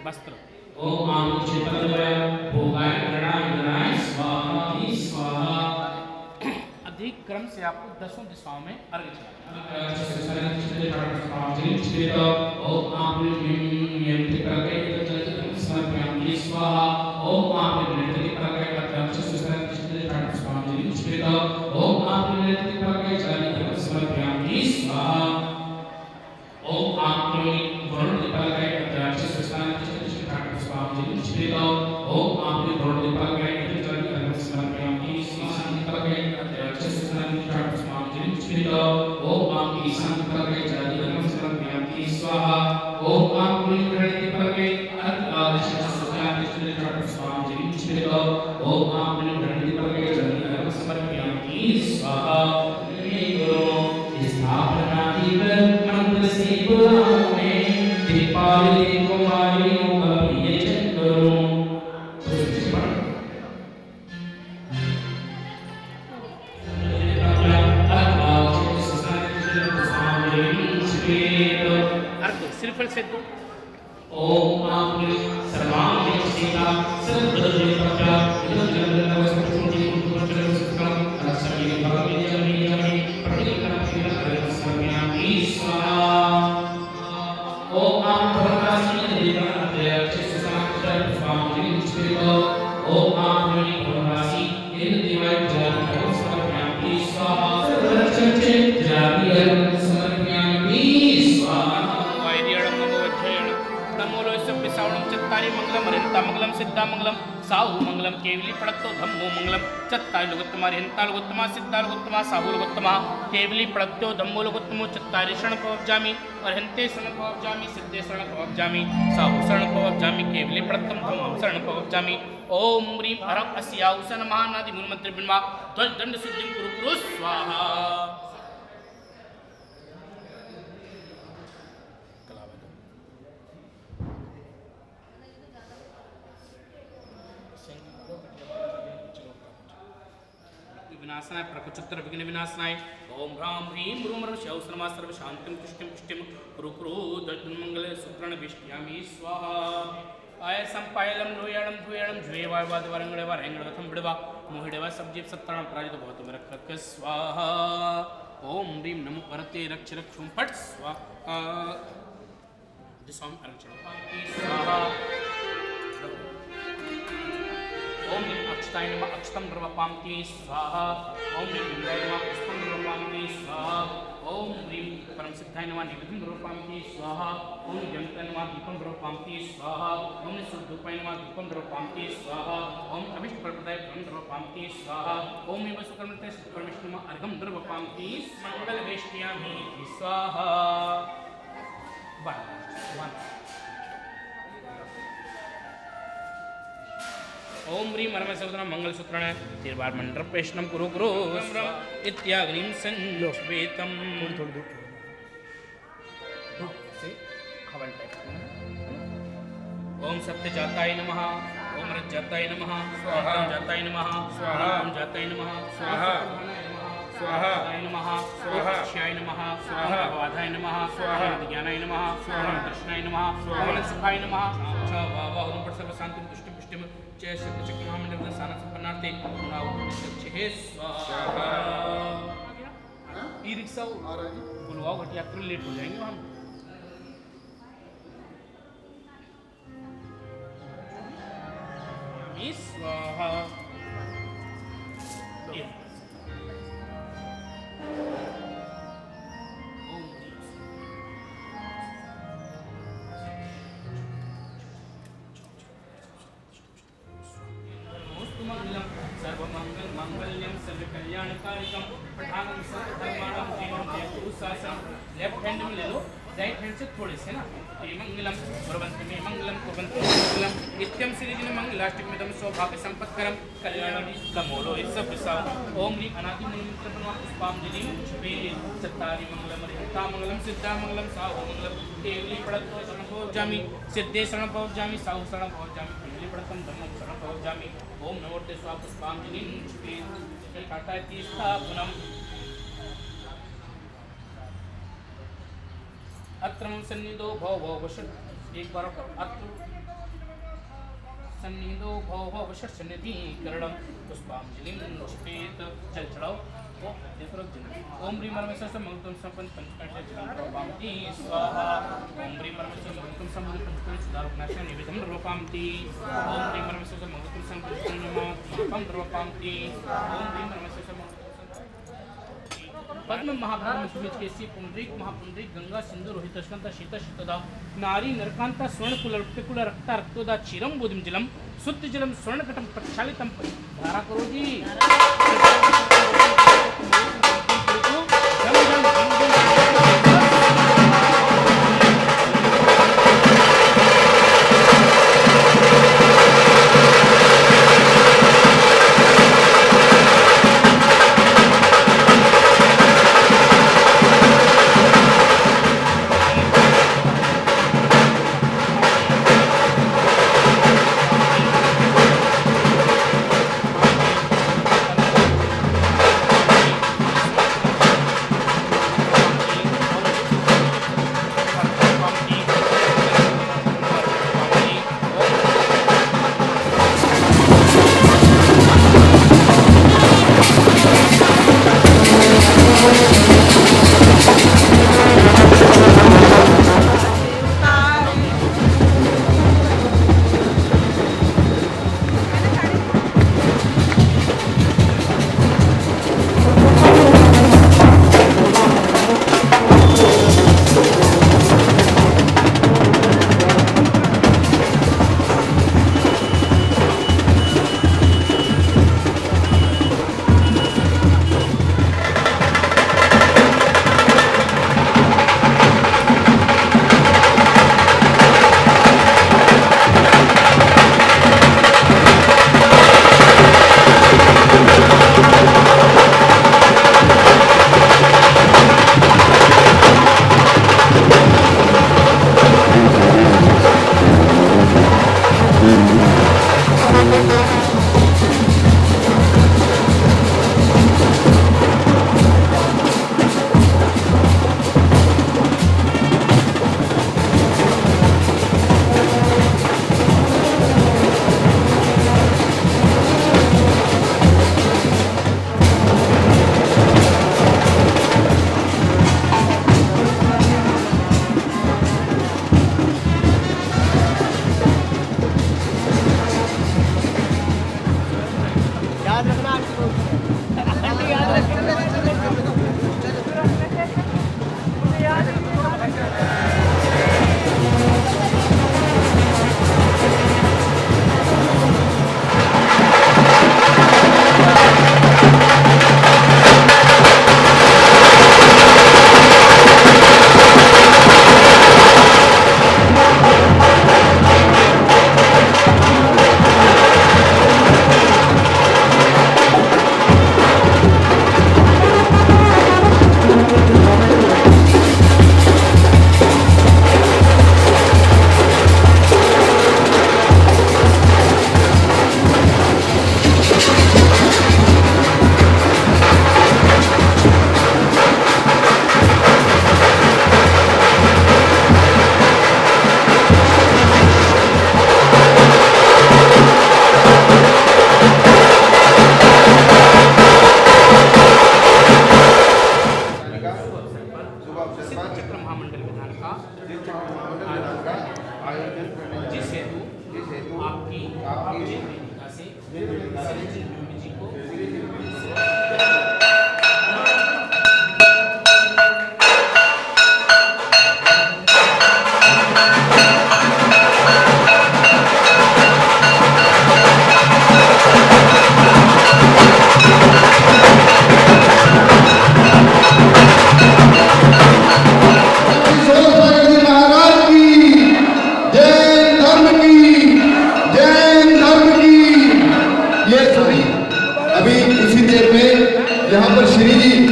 वस्त्र। ओम आम क्षेत्रद्वय भोगाय गणाय स्वाहा स्वाहा। अधिक क्रम से आपको 10 दिशाओं में अर्घ चढ़ाना। ओम आम नियंत्रित करके समर्पयामि स्वाहा। ओम आम नियंत्रित करके ओम आम नियंत्रित करके समर्पयामि स्वाहा। ओम आम वरुण दीपालय अध्यक्ष स्वामी ओम आम वरुण दीपालय समर्पयामि अध्यक्ष स्वामी ओम आम ईशान दीपालय समर्पयामि स्वाहा। ओम आम गणेश दीपालय स्वामी ओम आम गणेश दीपालय समर्पयामि स्वाहा। स्थापना मंत्र से बुलाओ दीपावली कुमारियों का प्रिय चंद्रो। सिर्फ से दो। ओम आम सर्वांग सीता सर्वदेवता ओम आम भरतासी अध्यक्ष स्वामी ओम आम भरतासी समर्पयामि स्वाहा। चत्तारि मंगलम हरिहंता मंगलम सिद्धा मंगलम साहु मंगलम केवली पड़त्तो धम्मो मंगलम चत्तारि लुगोत्तमा हरिहंता लुगोत्तमा सिद्धा लुगोत्तमा साहु लुगोत्तमा केवली पड़त्तो धम्मो लुगोत्तमो चत्तारि शरण पवज्जामि हरिहंते शरण पवज्जामि सिद्धे शरण पवज्जामि साहु शरण पवज्जामि केवली पड़त्तम धम्मं शरण पवज्जामि। ओम ह्रीं हरं अस्याउसन महानादि मूलमंत्र बिन्वा ध्वज दंड सिद्धिं कुरु कुरु स्वाहा। विनाशनाय प्रकुचत्र विघ्न विनाशनाय ओम ह्रां ह्रीं ब्रूं ह्रं शौ सनमा सर्व शांतिं तुष्टिं पुष्टिं कुरु कुरु दर्दन्मंगल सूत्रण विष्टयामि स्वाहा। आय संपायलम लोयालम भूयालम जुए वायवाद वरंगड़े वरंगड़ वथम बिड़वा मोहिड़वा सब्जीप सत्तारण प्राजित बहुत मेरा रख स्वाहा। ओम ह्रीं नमो परते रक्ष रक्षुं फट स्वाहा। दिशां अर्चना स्वाहा। ओम अक्षताय नमः अक्षतं द्रवपामि स्वाहा। ओम बिंदाय नमः पुष्पं द्रवपामि स्वाहा। ओम ह्रीं परम सिद्धाय नमः निवेदनं द्रवपामि स्वाहा। ओम जंताय नमः दीपं द्रवपामि स्वाहा। ओम शुद्धोपाय नमः दीपं द्रवपामि स्वाहा। ओम अभिष्ट प्रदाय फलं द्रवपामि स्वाहा। ओम एव सुकर्मते परमेश्वर नमः अर्घं द्रवपामि मंगल वेष्टयामि स्वाहा। वन ओम ह्रीं परमेश्वरं मंगलसूत्रेण तिर्वार मंडरपेशनं कुरु कुरु इत्याग्निं संश्वेतं। ओम सत्यजाताय नमः ओम रज्जाताय नमः स्वाहा। जाताय नमः स्वाहा। ओम जाताय नमः स्वाहा। स्वाहा नमः स्वाहा। क्षयाय नमः स्वाहा। वाधाय नमः स्वाहा। ज्ञानाय नमः स्वाहा। कृष्णाय नमः स्वाहा। सुखाय नमः स्वाहा। ओम पर सर्व शांति पुष्टि पुष्टिम जय सत्य चक्र महामंडल साना संपन्नार्थे नाउ हे स्वाहा। ई रिक्शा बुलवाओ घट यात्री लेट हो जाएंगे हम। स्वाहा। सर्वमंगल मंगल्यम सर्वकल्याणकारिकम पठानं सर्वधर्माणां जीवनं जयतु शासनं। लेफ्ट हैंड में ले लो, राइट हैंड से थोड़े से ना। ते मंगलम कुर्वन्तु मे मंगलम कुर्वन्तु मे मंगलम नित्यं श्रीजन मंगलाष्टकमिदं सौभाग्य संपत्करं कल्याणं कमोलो इस विसा। ओम ह्रीं अनादि मूलमंत्र प्रणव पुष्पांजलि वे चत्तारि मंगलम हरिहंता मंगलम सिद्धा मंगलम साहु मंगलम केवली पड़त्तो शरण पवज्जामि सिद्धे शरण पवज्जामि साहु शरण पवज्जामि केवली पड़त्तं धम्मं शरण पवज्जामि। ओम नमोते स्वा पुष्पांजलिं वे टाटा तीर्थापुनम। अत्रम सन्निधो भव भव वशत एक बार करो अत्र सन्निधो भव वशनिधि करणम पुष्पांजलिं क्षिपेत जल चढ़ाओ ओ देखो ओम ह्रीं परमेश्वर से मंगलम संपन्न पंचकर्षे जलम रोपामति स्वाहा ओम ह्रीं परमेश्वर से मंगलम संपन्न पंचकर्षे सुधारकनाशा निवेदन रोपामति ओम ह्रीं परमेश्वर से मंगलम संपन्न पंचकर्षे रोपामति ओम ह्रीं परमेश्वर से पद्म महाभारत में केसी पुंडरीक महापुंडरीक गंगा सिंधु रोहित स्कंद शीत शीतदा नारी नरकांता स्वर्ण कुल रक्ता रक्तोदा क्षीरम बोधिम जलम शुद्ध जलम स्वर्ण कटम प्रक्षालितम धारा करो जी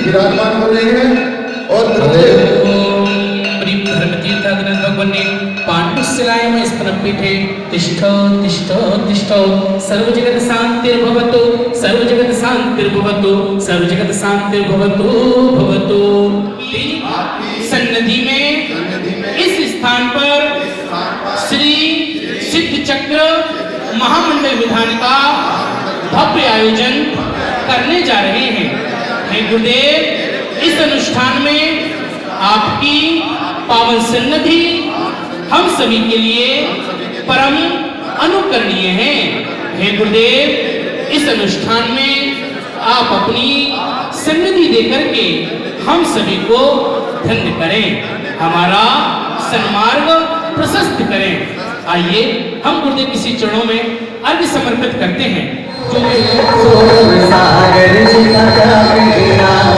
विराजमान हो रहे हैं और पाण्डुस्यलायमस्पनपीठे तिष्ठ तिष्ठ तिष्ठ सर्वजगत् शान्तिर्भवतु सर्वजगत् शान्तिर्भवतु सर्वजगत् शान्तिर्भवतु भवतु। सन्निधि में इस स्थान पर महामंगल विधान का भव्य आयोजन करने जा रहे हैं। हे गुरुदेव, इस अनुष्ठान में आपकी पावन सन्निधि हम सभी के लिए परम अनुकरणीय है। हे गुरुदेव, इस अनुष्ठान में आप अपनी सन्निधि देकर के हम सभी को धन्य करें, हमारा सन्मार्ग प्रशस्त करें। आइए हम गुरुदेव किसी चरणों में अर्घ्य समर्पित करते हैं।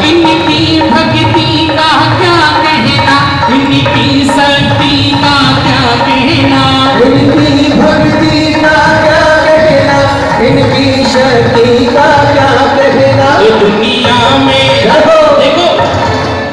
इनकी भक्ति का क्या कहना, इनकी शक्ति का क्या कहना, इनकी भक्ति का क्या कहना, इनकी शक्ति का क्या कहना। दुनिया में देखो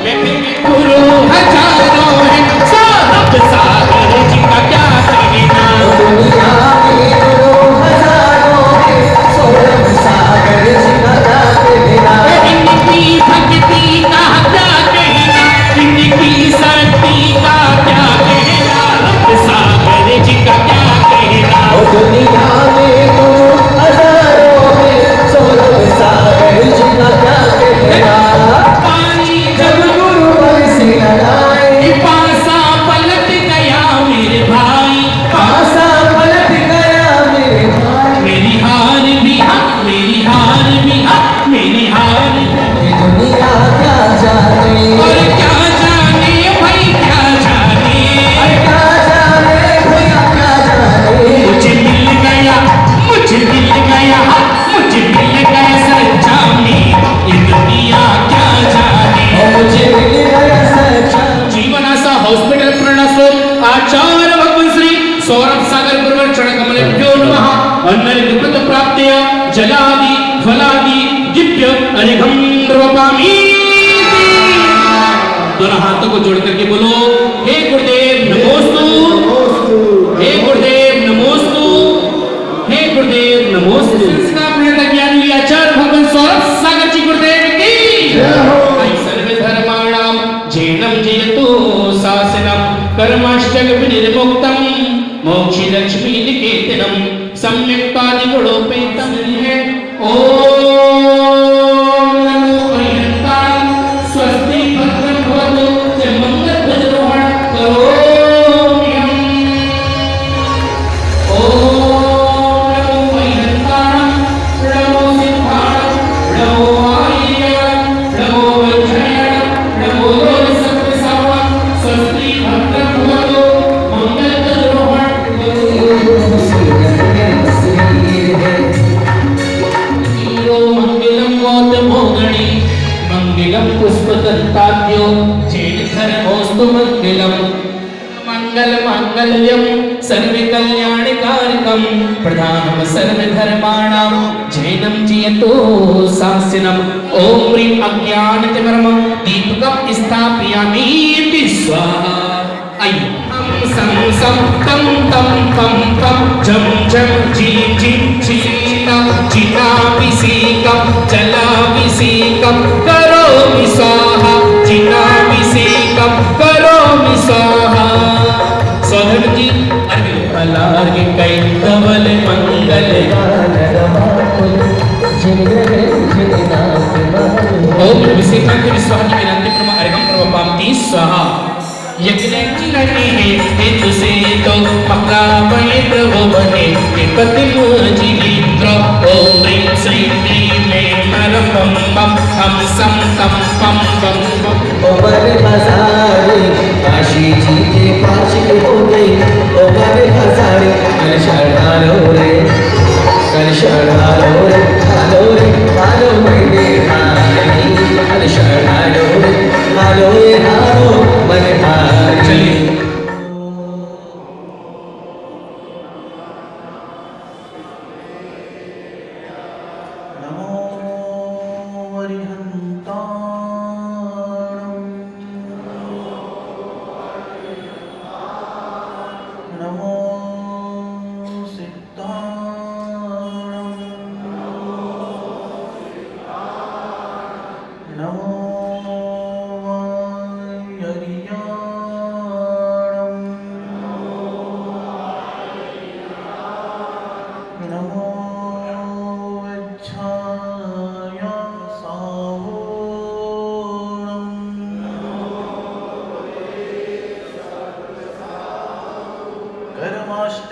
मैं फिर गुरु हजारों है, सौरभ सागर जी का क्या कहना। दुनिया में गुरु हजारों है, सौरभ सागर जी का क्या कहना। इनकी भक्ति का क्या कहना, इनकी शक्ति का क्या कहना, सौरभ सागर जी का क्या कहना। दुनिया में गुरु हजारों है, सौरभ सागर जी का क्या कहना। पानी जब गुरु बरसे लगाए, पासा पलट गया मेरे भाई, पासा पलट गया मेरे भाई। मेरी हार भी हक, मेरी हार भी हक, मेरी हार भी हक। ये दुनिया क्या जाने, और क्या जाने भाई क्या जाने, अरे क्या जाने भैया क्या जाने। मुझे मिल गया, मुझे मिल गया, मुझे मिल गया सच्चा में, ये दुनिया क्या जाने। और मुझे मिल गया सच्चा। जीवन आशा हॉस्पिटल प्रणसो आचार्य भगवान श्री सौरभ सागर गुरुवर चरण कमलेभ्यो नमः। अन्नल विपद प्राप्त्य जलादि फलादि दिव्य अनिघम रूपामि। दोनों हाथों को जोड़ करके बोलो, हे गुरुदेव नमोस्तु, हे गुरुदेव नमोस्तु, हे गुरुदेव नमोस्तु। संस्कार प्रणेता ज्ञानी आचार्य भगवान सौरभ सागर जी गुरुदेव की आई सर्वे धर्माणाम जैनम जयतु शासनम कर्माष्टक विनिर्मुक्तम मोक्षि लक्ष्मी निकेतनम सम्यक पादि गुणोपेतम है। ओम नमो अयंताय स्वस्ति भद्रं भवतु च मंगल भद्रोहण करोमि हम। ओम नमो अयंताय नमो सिद्धाय नमो आर्य नमो वज्रय नमो सत्सव स्वस्ति भद्रं भवतु मंगल भद्रोहण ीरो मंगलम गौतमोगणी मंगलम पुष्पदंताद्यो चेतधर्मोस्तु मंगलम मंगल मांगल्यम सर्व कल्याणकारकम प्रधानम सर्व धर्माणाम जैनम जयतो शासनम। ओम ह्रीं अज्ञानतिमिरं दीपकं स्थापयामि स्वाहा। आइए सं सं तम तम पम पम झम झम झीं झीं झीं जिनाभिषेकं जलाभिषेकं करोमि स्वाहा, जिनाभिषेकं करोमि स्वाहा। सौधर्म जी अर्घ्य कैंकवल मंगल ओम अभिषेकं विश्वास विनंती प्रम अर्घं प्रवपामि स्वाहा। यज्ञ लगे हेतु से तो मक्का बने प्रभु बने पतिम जीवित्र। ओम ह्रीं श्रीं क्लीं ऐं नरं बम बम हम सम तम पम बम बम। ओबर हजारे काशी जी के पास हो गई। ओबर हजारे कल शरणालो रे, कल शरणालो रे, हालो रे हालो मैंने हारी। कल शरणालो रे हालो रे हालो मन हारी। चलिए नमो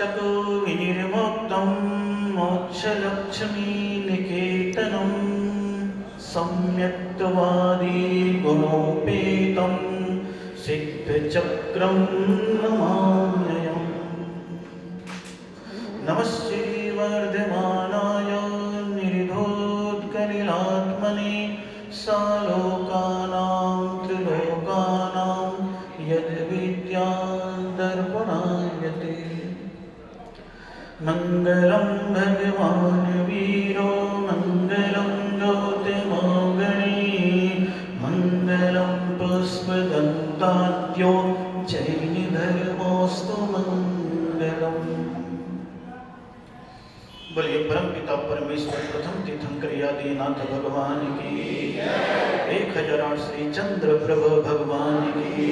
नतमस्तको विनिर्मुक्तं मोक्षलक्ष्मीनिकेतनं सम्यक्तवादी गुणोपेतं सिद्धचक्रं नमाम्यहम्। नमः श्रीवर्धमानाय निर्धोत्कलिलात्मने सालोकानां त्रिलोकानां यद्विद्यादर्पणायते। मङ्गलं भगवान् वीरो मङ्गलं ज्योतिर्मोगणे मङ्गलं पुष्पदन्ताद्यो जैनधर्मोऽस्तु मङ्गलम्। बोलिए परम पिता परमेश्वर प्रथम तीर्थंकर आदिनाथ भगवान की 1008 श्री चंद्र प्रभु भगवान की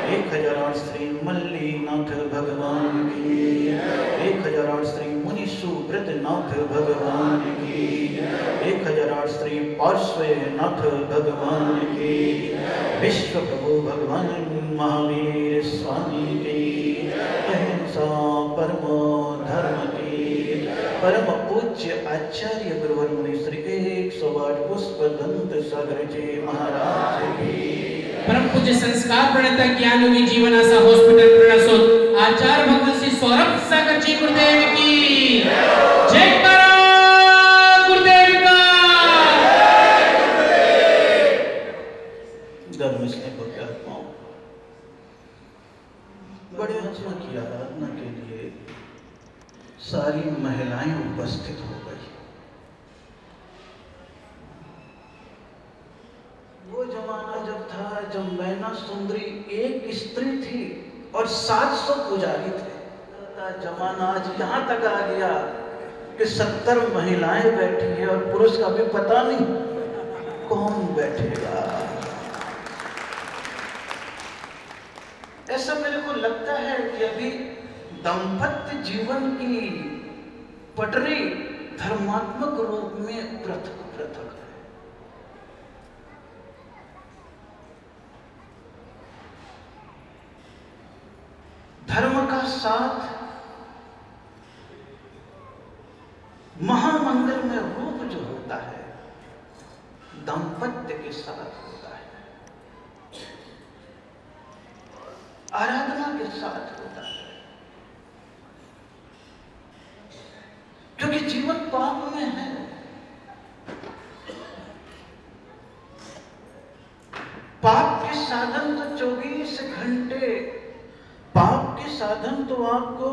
1008 श्री मल्लीनाथ भगवान की 1008 श्री मुनि सुब्रतनाथ भगवान की 1008 श्री पार्श्वनाथ भगवान की विश्व प्रभु भगवान महावीर स्वामी की अहिंसा परमो धर्म की परम पूज्य आचार्य गुरुवर मुनि श्री 108 पुष्पदंत सागर जी महाराज की परम पूज्य संस्कार प्रणेता ज्ञानयोगी जीवन आशा हॉस्पिटल प्रणासोद आचार्य भगवान श्री सौरभ सागर जी गुरुदेव की जय करो गुरुदेव का धर्म स्नेह को आत्माओं बड़े आत्मा की आराधना के लिए सारी महिलाएं उपस्थित हो गई। वो जमाना जब था जब मैना सुंदरी एक स्त्री थी और 700 पुजारी थे। जमाना आज यहाँ तक आ गया कि 70 महिलाएं बैठी है और पुरुष का भी पता नहीं कौन बैठेगा। ऐसा मेरे को लगता है कि अभी दाम्पत्य जीवन की पटरी धर्मात्मक रूप में पृथक पृथक है। धर्म का साथ महामंगल में रूप जो होता है दाम्पत्य के साथ होता है, आराधना के साथ होता है। क्योंकि जीवन पाप में है। पाप के साधन तो 24 घंटे, पाप के साधन तो आपको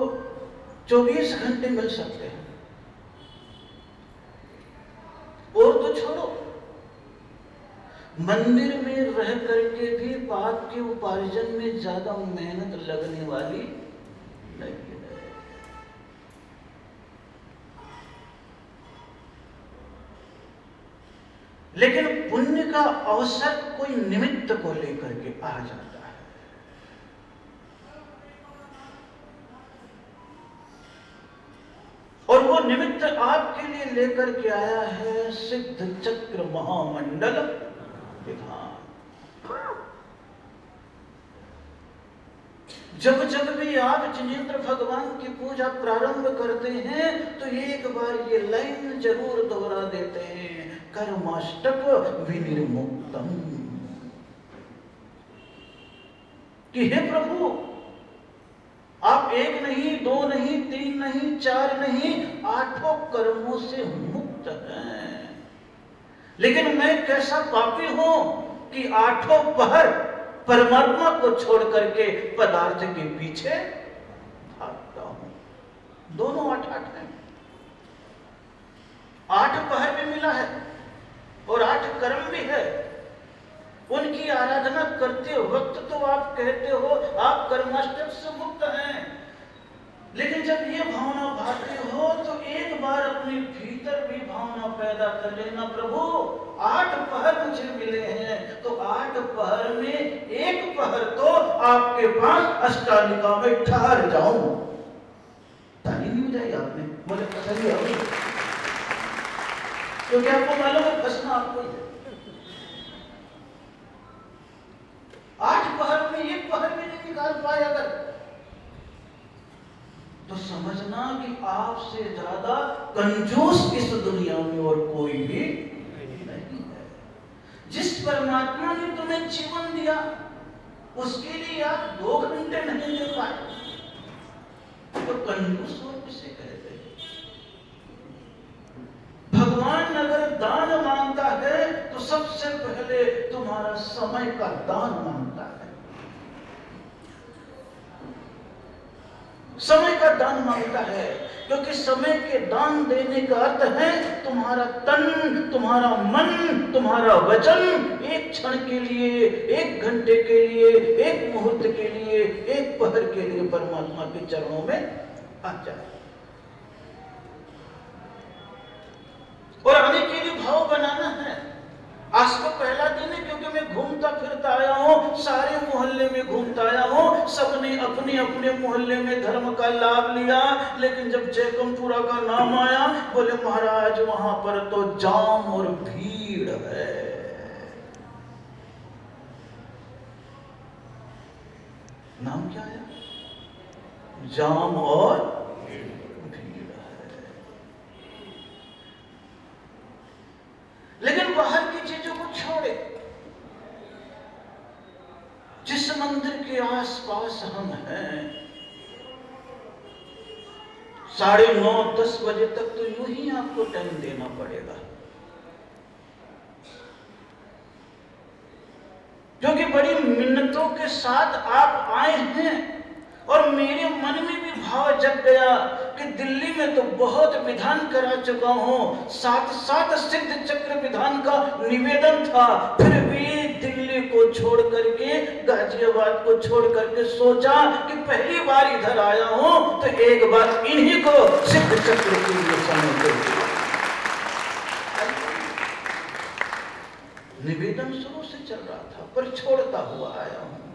24 घंटे मिल सकते हैं। और तो छोड़ो, मंदिर में रह करके भी पाप के उपार्जन में ज्यादा मेहनत लगने वाली नहीं है। लेकिन पुण्य का अवसर कोई निमित्त को लेकर के आ जाता है। और वो निमित्त आपके लिए लेकर के आया है सिद्ध चक्र महामंडल विधान। जब जब भी आप जिनेंद्र भगवान की पूजा प्रारंभ करते हैं तो एक बार ये लाइन जरूर दोहरा देते हैं, कर्माष्टक विनिर्मुक्तम, कि हे प्रभु आप 1 नहीं 2 नहीं 3 नहीं 4 नहीं 8 कर्मों से मुक्त हैं। लेकिन मैं कैसा पापी हूं कि 8 पहर परमात्मा को छोड़ करके पदार्थ के पीछे भागता हूं। दोनों 8-8 हैं। 8 पहर भी मिला है और 8 कर्म भी है। उनकी आराधना करते वक्त तो आप कहते हो आप कर्माष्टक से मुक्त हैं, लेकिन जब ये भावना भाते हो तो एक बार अपने भीतर भी भावना पैदा कर लेना, प्रभु 8 पहर मुझे मिले हैं तो 8 पहर में 1 पहर तो आपके पास अष्टालिका में ठहर जाऊं। ताली नहीं बजाई आपने, बोले पसंद है क्योंकि आपको मालूम है फंसना आपको ही है। 8 पहर में 1 पहर भी नहीं निकाल पाए अगर तो समझना कि आपसे ज्यादा कंजूस इस दुनिया में और कोई भी नहीं है। जिस परमात्मा ने तुम्हें जीवन दिया उसके लिए आप 2 घंटे नहीं दे पाए तो कंजूस और किसे कहते हैं? भगवान अगर दान मांगता है तो सबसे पहले तुम्हारा समय का दान मांगता है। समय का दान मांगता है क्योंकि समय के दान देने का अर्थ है तुम्हारा तन, तुम्हारा मन, तुम्हारा वचन एक क्षण के लिए, 1 घंटे के लिए, 1 मुहूर्त के लिए, 1 पहर के लिए परमात्मा के चरणों में आ जाए। और आने के लिए भाव बनाना है। आज तो पहला दिन है क्योंकि मैं घूमता फिरता आया हूँ, सारे मोहल्ले में घूमता आया हूँ, सबने अपने अपने मोहल्ले में धर्म का लाभ लिया, लेकिन जब जयकमपुरा का नाम आया बोले महाराज वहां पर तो जाम और भीड़ है। नाम क्या है? जाम और भीड़ है। लेकिन बाहर की चीजों को छोड़े। जिस मंदिर के आसपास हम हैं 9:30-10 बजे तक तो यूं ही आपको टाइम देना पड़ेगा, क्योंकि बड़ी मिन्नतों के साथ आप आए हैं। और मेरे मन में भी भाव जग गया कि दिल्ली में तो बहुत विधान करा चुका हूं, 7 सिद्ध चक्र विधान का निवेदन था, फिर भी दिल्ली को छोड़ करके, गाजियाबाद को छोड़ करके सोचा कि पहली बार इधर आया हूं तो एक बार इन्हीं को सिद्ध चक्र के लिए समय दे। निवेदन शुरू से चल रहा था पर छोड़ता हुआ आया हूं।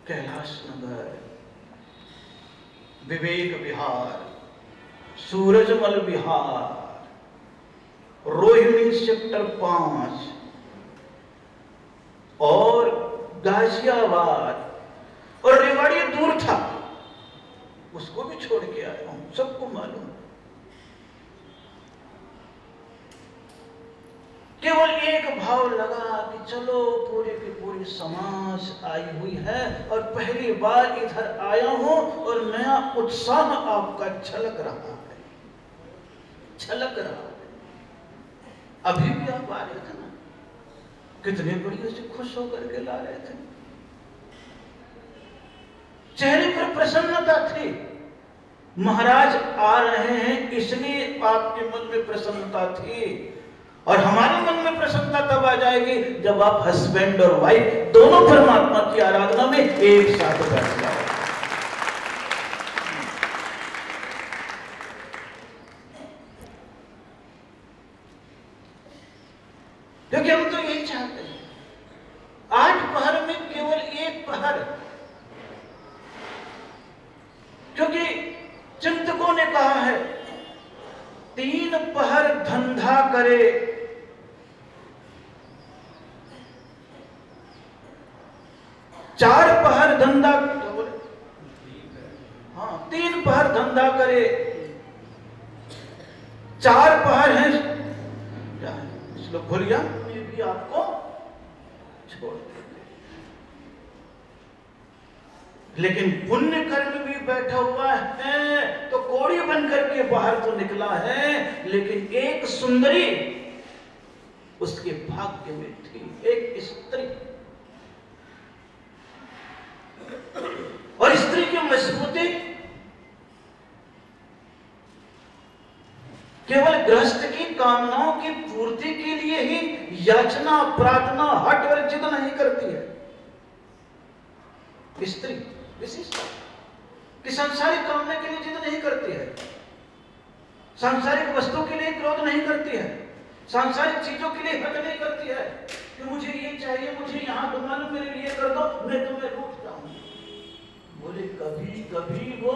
कैलाश नगर, विवेक विहार, सूरजमल विहार, रोहिणी सेक्टर 5 और गाजियाबाद और रेवाड़ी दूर था, उसको भी छोड़ के आया हूं, सबको मालूम। केवल एक भाव लगा कि चलो पूरे की पूरी समाज आई हुई है और पहली बार इधर आया हूं और नया उत्साह आपका छलक रहा है, छलक रहा है। अभी भी आप आ रहे थे ना, कितने बढ़िया से खुश होकर के ला रहे थे, चेहरे पर प्रसन्नता थी। महाराज आ रहे हैं इसलिए आपके मन में प्रसन्नता थी, और हमारे मन में प्रसन्नता तब आ जाएगी जब आप हस्बैंड और वाइफ दोनों परमात्मा की आराधना में एक साथ बैठ जाओ। क्योंकि हम तो यही चाहते हैं, 8 पहर में केवल 1 पहर, क्योंकि चिंतकों ने कहा है 3 पहर धंधा करे, 4 पहर धंधा, हाँ 3 पहर धंधा करे, 4 पहर है भूलिया में भी आपको छोड़ देते। लेकिन पुण्य कर्म भी बैठा हुआ है तो कोड़ी बन करके बाहर तो निकला है, लेकिन एक सुंदरी उसके भाग्य में थी, एक स्त्री। और स्त्री की मजबूती केवल गृहस्थ की कामनाओं की पूर्ति के लिए ही याचना, प्रार्थना, हट और जिद नहीं करती है। स्त्री विशिष्ट कि सांसारिक कामना के लिए जिद नहीं करती है, सांसारिक वस्तु के लिए क्रोध नहीं करती है, सांसारिक चीजों के लिए हट नहीं करती है कि मुझे ये चाहिए, मुझे यहाँ घुमा लो, मेरे लिए कर दो, मैं तुम्हें रूठ जाऊंगी। बोले कभी कभी वो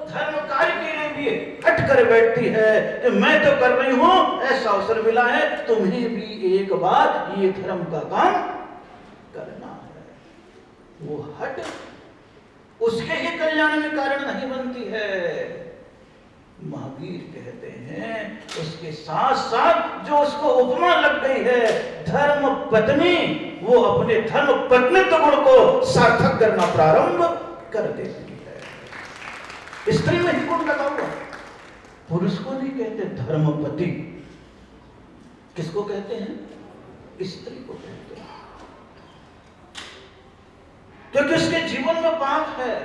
धर्म कार्य के लिए भी हट कर बैठती है कि मैं तो कर रही हूं, ऐसा अवसर मिला है, तुम्हें भी एक बार ये धर्म का काम करना है। वो हट उसके ही कल्याण में कारण नहीं बनती है। महावीर कहते हैं उसके साथ साथ जो उसको उपमा लग गई है धर्म पत्नी, वो अपने धर्म पत्नीत्व गुण को सार्थक करना प्रारंभ कर देती है। स्त्री में ही गुण लगा हुआ, पुरुष को नहीं कहते धर्मपति, किसको कहते हैं? स्त्री को कहते हैं, क्योंकि उसके जीवन में पाप है।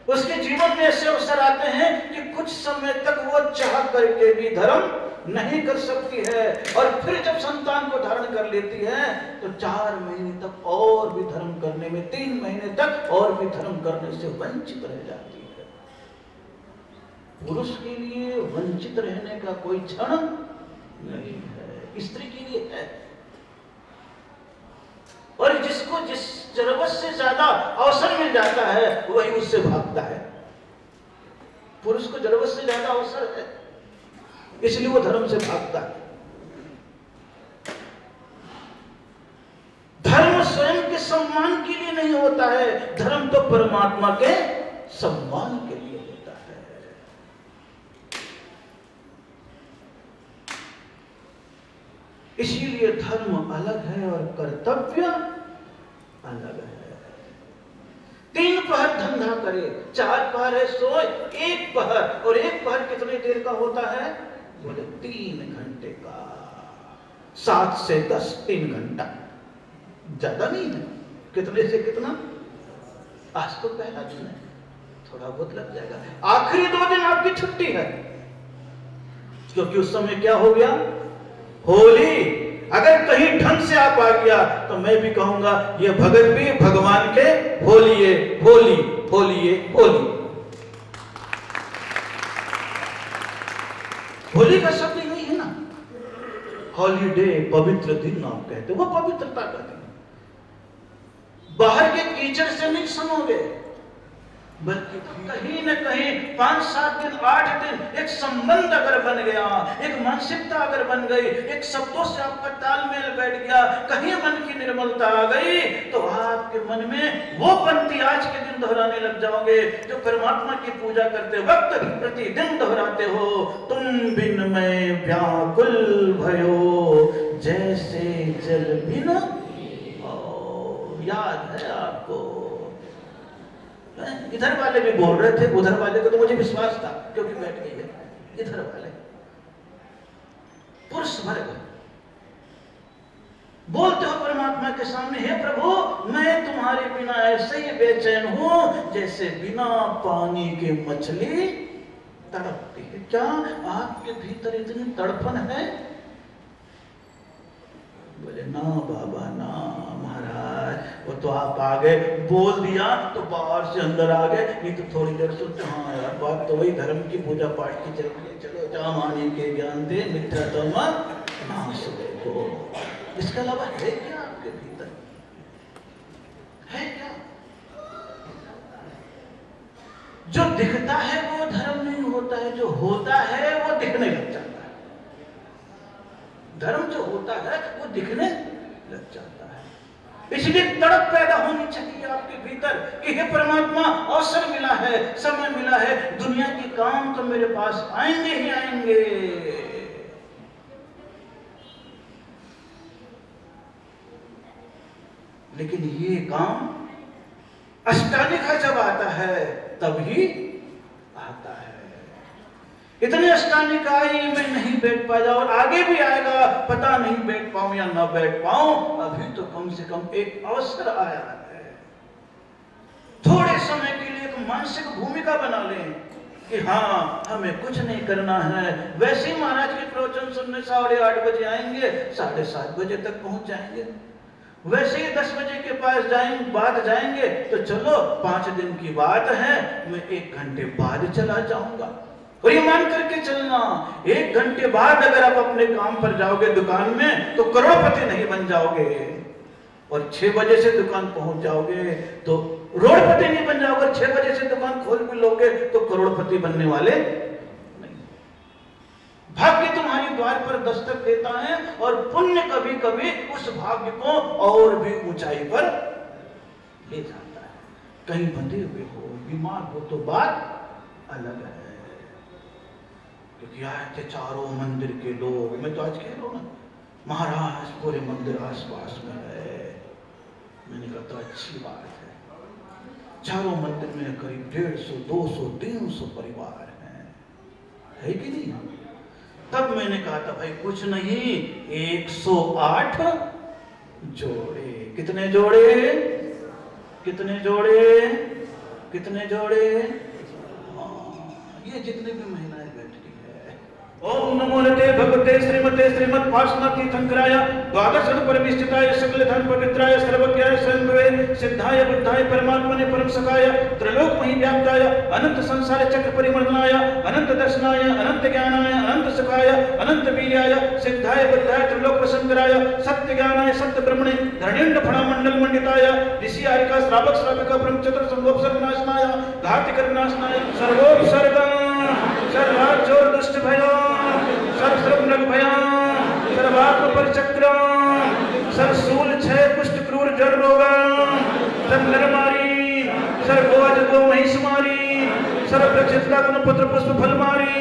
उसके जीवन में ऐसे अवसर आते हैं कि कुछ समय तक वो चाह करके भी धर्म नहीं कर सकती है, और फिर जब संतान को धारण कर लेती है तो 4 महीने तक और भी धर्म करने में, 3 महीने तक और भी धर्म करने से वंचित रह जाती है। पुरुष के लिए वंचित रहने का कोई क्षण नहीं है, स्त्री के लिए है। और जिसको जिस जरूरत से ज्यादा अवसर मिल जाता है वही उससे भागता है। पुरुष को जरूरत से ज्यादा अवसर है, इसलिए वो धर्म से भागता है। धर्म स्वयं के सम्मान के लिए नहीं होता है, धर्म तो परमात्मा के सम्मान के लिए होता है। इसीलिए धर्म अलग है और कर्तव्य अलग है। 3 पहर धंधा करे, 4 पहर है सोए, 1 पहर, और 1 पहर कितनी देर का होता है? बोले 3 घंटे का। 7 से 10 3 घंटा, ज्यादा नहीं है। कितने से कितना? आज तो पहला दिन है, थोड़ा बहुत लग जाएगा। आखिरी 2 दिन आपकी छुट्टी है, क्योंकि उस समय क्या हो गया? होली। अगर कहीं ढंग से आप आ गया तो मैं भी कहूंगा ये भगत भी भगवान के होलिए होली होलिए होली। होली का शब्द नहीं है ना, हॉलीडे, पवित्र दिन आप कहते, वो पवित्रता का दिन। बाहर के कीचड़ से नहीं समोगे, बल्कि कहीं न कहीं 5-7 दिन 8 दिन एक संबंध अगर बन गया, एक मानसिकता अगर बन गई, एक शब्दों से आपका तालमेल बैठ गया, कहीं मन की निर्मलता आ गई, तो आपके मन में वो पंक्ति आज के दिन दोहराने लग जाओगे जो परमात्मा की पूजा करते वक्त प्रतिदिन दोहराते हो। तुम बिन मैं व्याकुल भयो जैसे जल बिन। याद है आपको? इधर वाले भी बोल रहे थे, उधर वाले को तो मुझे विश्वास था क्योंकि बैठ गई है। इधर वाले पुरुष वर्ग बोलते हो परमात्मा के सामने, हे प्रभु मैं तुम्हारे बिना ऐसे ही बेचैन हूं जैसे बिना पानी के मछली तड़पती है। क्या आपके भीतर इतनी तड़पन है? बोले ना बाबा ना महाराज, वो तो आप आ गए, बोल दिया तो बाहर से अंदर आ गए, नहीं तो थोड़ी देर सोचते हाँ यार बात तो वही धर्म की पूजा पाठ की चल रही है, चलो जा मानी के ज्ञान दे मिथ्या तो देखो। इसके अलावा है क्या आपके भीतर? है क्या? जो दिखता है वो धर्म नहीं होता है, जो होता है वो दिखने लग जाता है। धर्म जो होता है वो दिखने लग जाता है। इसलिए तड़प पैदा होनी चाहिए आपके भीतर कि हे परमात्मा अवसर मिला है, समय मिला है, दुनिया के काम तो मेरे पास आएंगे ही आएंगे, लेकिन ये काम अष्टालिका जब आता है तभी आता है। इतने अष्टालिकाई में नहीं बैठ पाया और आगे भी आएगा, पता नहीं बैठ पाऊं या ना बैठ पाऊं, अभी तो कम से कम एक अवसर आया है। थोड़े समय के लिए एक मानसिक भूमिका बना लें कि हाँ हमें कुछ नहीं करना है। वैसे ही महाराज के प्रवचन सुनने 8:30 बजे आएंगे, 7:30 बजे तक पहुंच जाएंगे। वैसे ही 10 बजे के पास बाद जाएंगे तो चलो 5 दिन की बात है, मैं 1 घंटे बाद चला जाऊंगा। और ये मान करके चलना, 1 घंटे बाद अगर आप अपने काम पर जाओगे दुकान में तो करोड़पति नहीं बन जाओगे, और 6 बजे से दुकान पहुंच जाओगे तो रोडपति नहीं बन जाओगे। 6 बजे से दुकान खोल भी लोगे तो करोड़पति बनने वाले नहीं। भाग्य तुम्हारी द्वार पर दस्तक देता है और पुण्य कभी कभी उस भाग्य को और भी ऊंचाई पर ले जाता है। कहीं बंधे हुए हो, बीमार हो तो बात अलग है। क्योंकि आए थे चारों मंदिर के लोग, मैं तो आज कह रहा हूँ ना, महाराज पूरे मंदिर आसपास में है। मैंने कहा तो अच्छी बात है। चारों मंदिर में करीब 150, 200, 300 परिवार हैं, है कि नहीं? तब मैंने कहा था भाई कुछ नहीं, 108 जोड़े। कितने जोड़े? कितने जोड़े? कितने जोड़े? ये जितने भी महिलाएं बैठी है। ओम नमो नते भगवते श्रीमते श्रीमद भाषणाति शंकराय द्वादश परमिष्ठिताय सकल धर्म पवित्राय सर्वज्ञाय संभवे सिद्धाय बुद्धाय परमात्मने परम सखाय त्रिलोक मही व्याप्ताय अनंत संसार चक्र परिमर्दनाय अनंत दर्शनाय अनंत ज्ञानाय अनंत सुखाय अनंत वीर्याय सिद्धाय बुद्धाय त्रिलोक प्रसंकराय सत्य ज्ञानाय सत्य ब्रह्मणे धरणींड फणा मंडल मंडिताय ऋषि आरिका श्रावक श्राविका ब्रह्मचत्र संभोग सर्वनाशनाय घातिक विनाशनाय सर्वोपसर्गं सर्वाचोर दुष्ट भयो सर्वसर्वनग भया सर्वात्म परिचक्र सर्वसूल क्षय पुष्ट क्रूर जड़ रोगा सर्व नरमारी सर्व गोज गो महिष मारी सर्व प्रचिता गुण पुत्र पुष्प फल मारी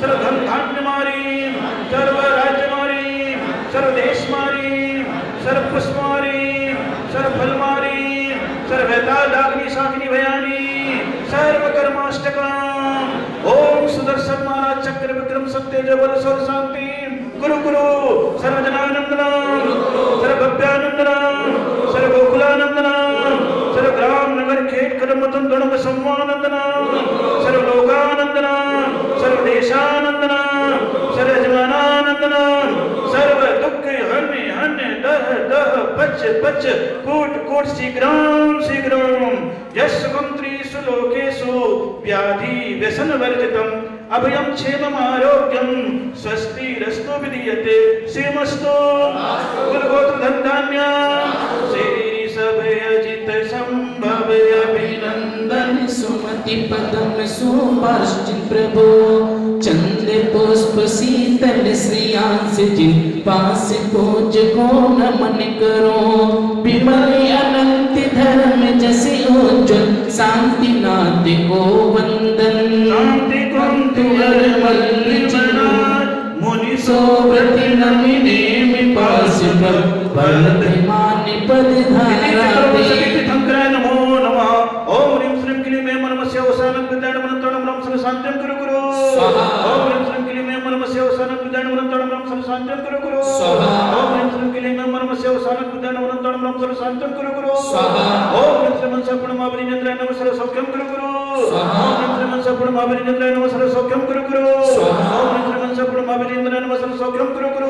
सर्व धन धान्य मारी सर्व राज्य मारी सर्व देश मारी सर्व पुष्प मारी सर्व फल मारी सर्व दाग्नि शाकिनी भयानी सर्व कर्माष्टका ओम सुदर्शन महाराज चक्र विक्रम सत्य जबल सौर शांति गुरु गुरु सर्वजनानंदना सर्व भव्यानंदना सर्व गोकुलानंदना सर्व ग्राम नगर खेत कदम मतन दणम संवानंदना सर्व लोकानंदना सर्व देशानंदना सर्व जमानानंदना सर्व दुख हन्य हन्य दह दह पच पच कोट कोट शीघ्रं शीघ्रं यशगंत्रीषु लोकेषु व्याधि व्यसन वर्जितम् अभयं क्षेमम् आरोग्यं स्वस्ति रस्तो विधीयते श्रीमस्तु कुलगोत्र धन धान्य श्री सभयजित संभव अभिनंदन सुमति पदम सुभाषित प्रभु चंद्र पुष्प शीतल श्रियांश जिन पास पूज को नमन करो विमल अनंत धर्म जैसे उज्जवल शांति नाथ को वंदन शांति कुंतुर मल्लिजना मुनि सोव्रति नमिने पास पर वर्धमान पद धारा शंकराय नमो नमः ओम ह्रीं श्रीं क्लीं ऐं नमस्य ओसानं विद्याणं मनंतणं ब्रह्म सर्व शांतिं कुरु कुरु ओम ह्रीं श्रीं क्लीं ऐं नमस्य ओसानं विद्याणं मनंतणं ब्रह्म सर्व शांतिं कुरु कुरु ओम ह्रीं श्रीं क्लीं ऐं नमस्य ओसानं विद्याणं मनंतणं ब्रह्म सर्व शांतिं कुरु कुरु ओम ह्रीं श्रीं मनसपूर्णमावरि नेत्राय नमः सर्व सौख्यं कुरु कुरु ओम ह्रीं श्रीं मनसपूर्णमावरि नेत्राय नमः सर्व सौख्यं कुरु कुरु ओम ह्रीं श्रीं मनसपूर्णमावरि नेत्राय नमः सर्व सौख्यं कुरु कुरु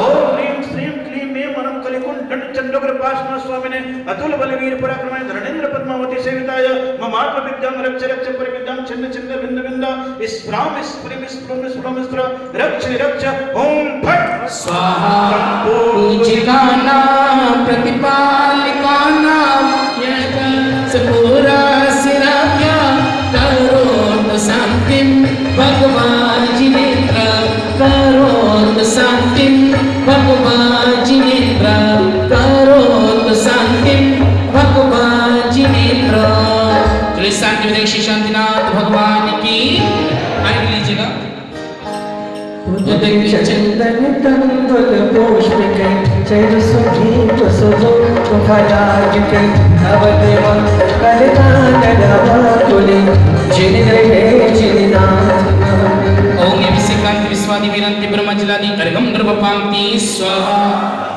ओम ह्रीं श्रीं क्लीं ऐं मनम कलिकुंड चंद्रग्र पाशना स्वामिने अतुल बलवीर पराक्रमाय धरणेन्द्र पद्मावती सेविताय ममात्म विद्यां रक्ष रक्ष परिविद्यां छिन्न छिन्न भिन्न भिन्न स्फ्राम स्फ्रिम स्फ्रुम स्फ्रुम स्फ्र रक्ष रक्ष ओम फट स्वाहा पूजिकाना प्रतिपालिकाना पूरा सिराया करो शांति भगवान जी नेत्र करो शांति भगवान जी नेत्र करो शांति भगवान जी नेत्र तो शांति विदेशी शांतिनाथ भगवान की आगे लीजिएगा चंदन कंबल पुष्प के चैर सुधीप सुधो फलाज के नवदेव कल्याण नवकुले जिन रहे जिनाथ ओम अभिषेकांत विश्वादि वीरंति ब्रह्मजलादि अर्घम द्रवपांति स्वाहा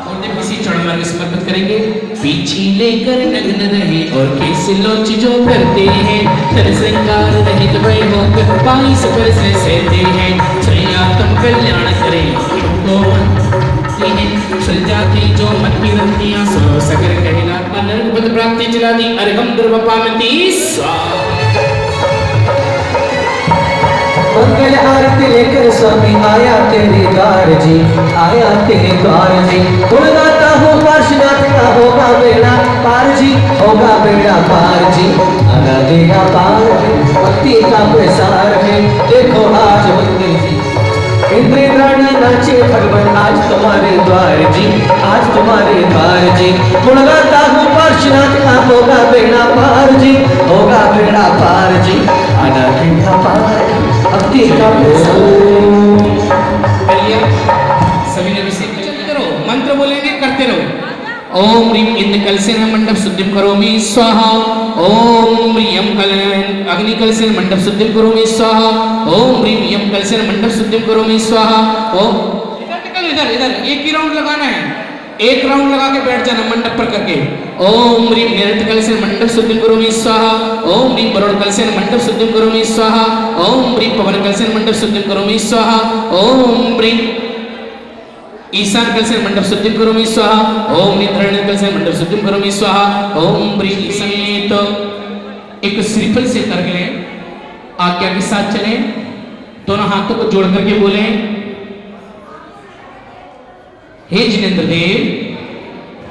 और जब किसी चरण मार्ग समर्पित करेंगे पीछे लेकर नग्न रहे और कैसे लोच जो करते हैं तर श्रृंगार रहित भय होकर पाई सफर से सहते हैं श्रेया तुम कल्याण करे तो जाति जो मत की रंतियां सो सगर कहना नरक पद प्राप्ति चला दी अर्घम द्रवपांति स्वाहा मंगल आरती लेकर स्वामी आया तेरे द्वार जी आया तेरे द्वार जी गुण गाता हो पार्श्वनाथ का होगा बेड़ा पार जी होगा बेड़ा पार जी आना देगा पार भक्ति का प्रसार है देखो आज मंदिर जी इंद्राणी नाचे भगवान आज तुम्हारे द्वार जी, आज तुम्हारे द्वार जी। गुण गाता हूँ पार्श्वनाथ का, होगा बेड़ा पार जी, होगा बेड़ा पार जी, आना बेड़ा पार भक्ति का चलिए सभी ने अभिषेक करो, मंत्र बोलेंगे, करते रहो। ओम ह्रीं इंद्र कलसेन मंडप शुद्धिं करोमि स्वाहा। ओम ह्रीं अग्नि कलसेन मंडप शुद्धिं करोमि स्वाहा। ओम ह्रीं यम कलसेन मंडप शुद्धिं करोमि स्वाहा। ओम इधर इधर एक ही राउंड लगाना है, एक राउंड लगा के बैठ जाना मंडप पर करके। ओम ह्रीं निरंत कलसेन मंडप शुद्धिं करोमि स्वाहा। ओम ह्रीं वरुण कलसेन मंडप शुद्धिं करोमि स्वाहा। ओम ह्रीं पवन कलसेन मंडप शुद्धिं करोमि स्वाहा। ओम ह्रीं ईशान कलसेन मंडप शुद्धिं करोमि स्वाहा। ओम ह्रीं धरणी कलसेन मंडप शुद्धिं करोमि स्वाहा। ओम ह्रीं समेत एक श्रीफल से कर लें, आज्ञा के साथ चलें, दोनों हाथों को जोड़ करके बोलें, हे जिनेंद्र देव,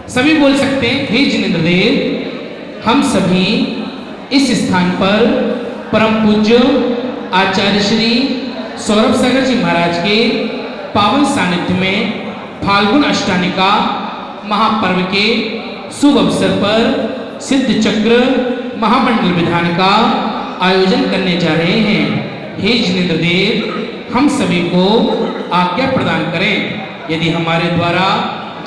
सभी बोल सकते हैं, हे जिनेंद्र देव, हम सभी इस स्थान पर परम पूज्य आचार्य श्री सौरभ सागर जी महाराज के पावन सानिध्य में फाल्गुन अष्टमी का महापर्व के शुभ अवसर पर सिद्ध चक्र महामंडल विधान का आयोजन करने जा रहे हैं। हे जिनेंद्र देव, हम सभी को आज्ञा प्रदान करें, यदि हमारे द्वारा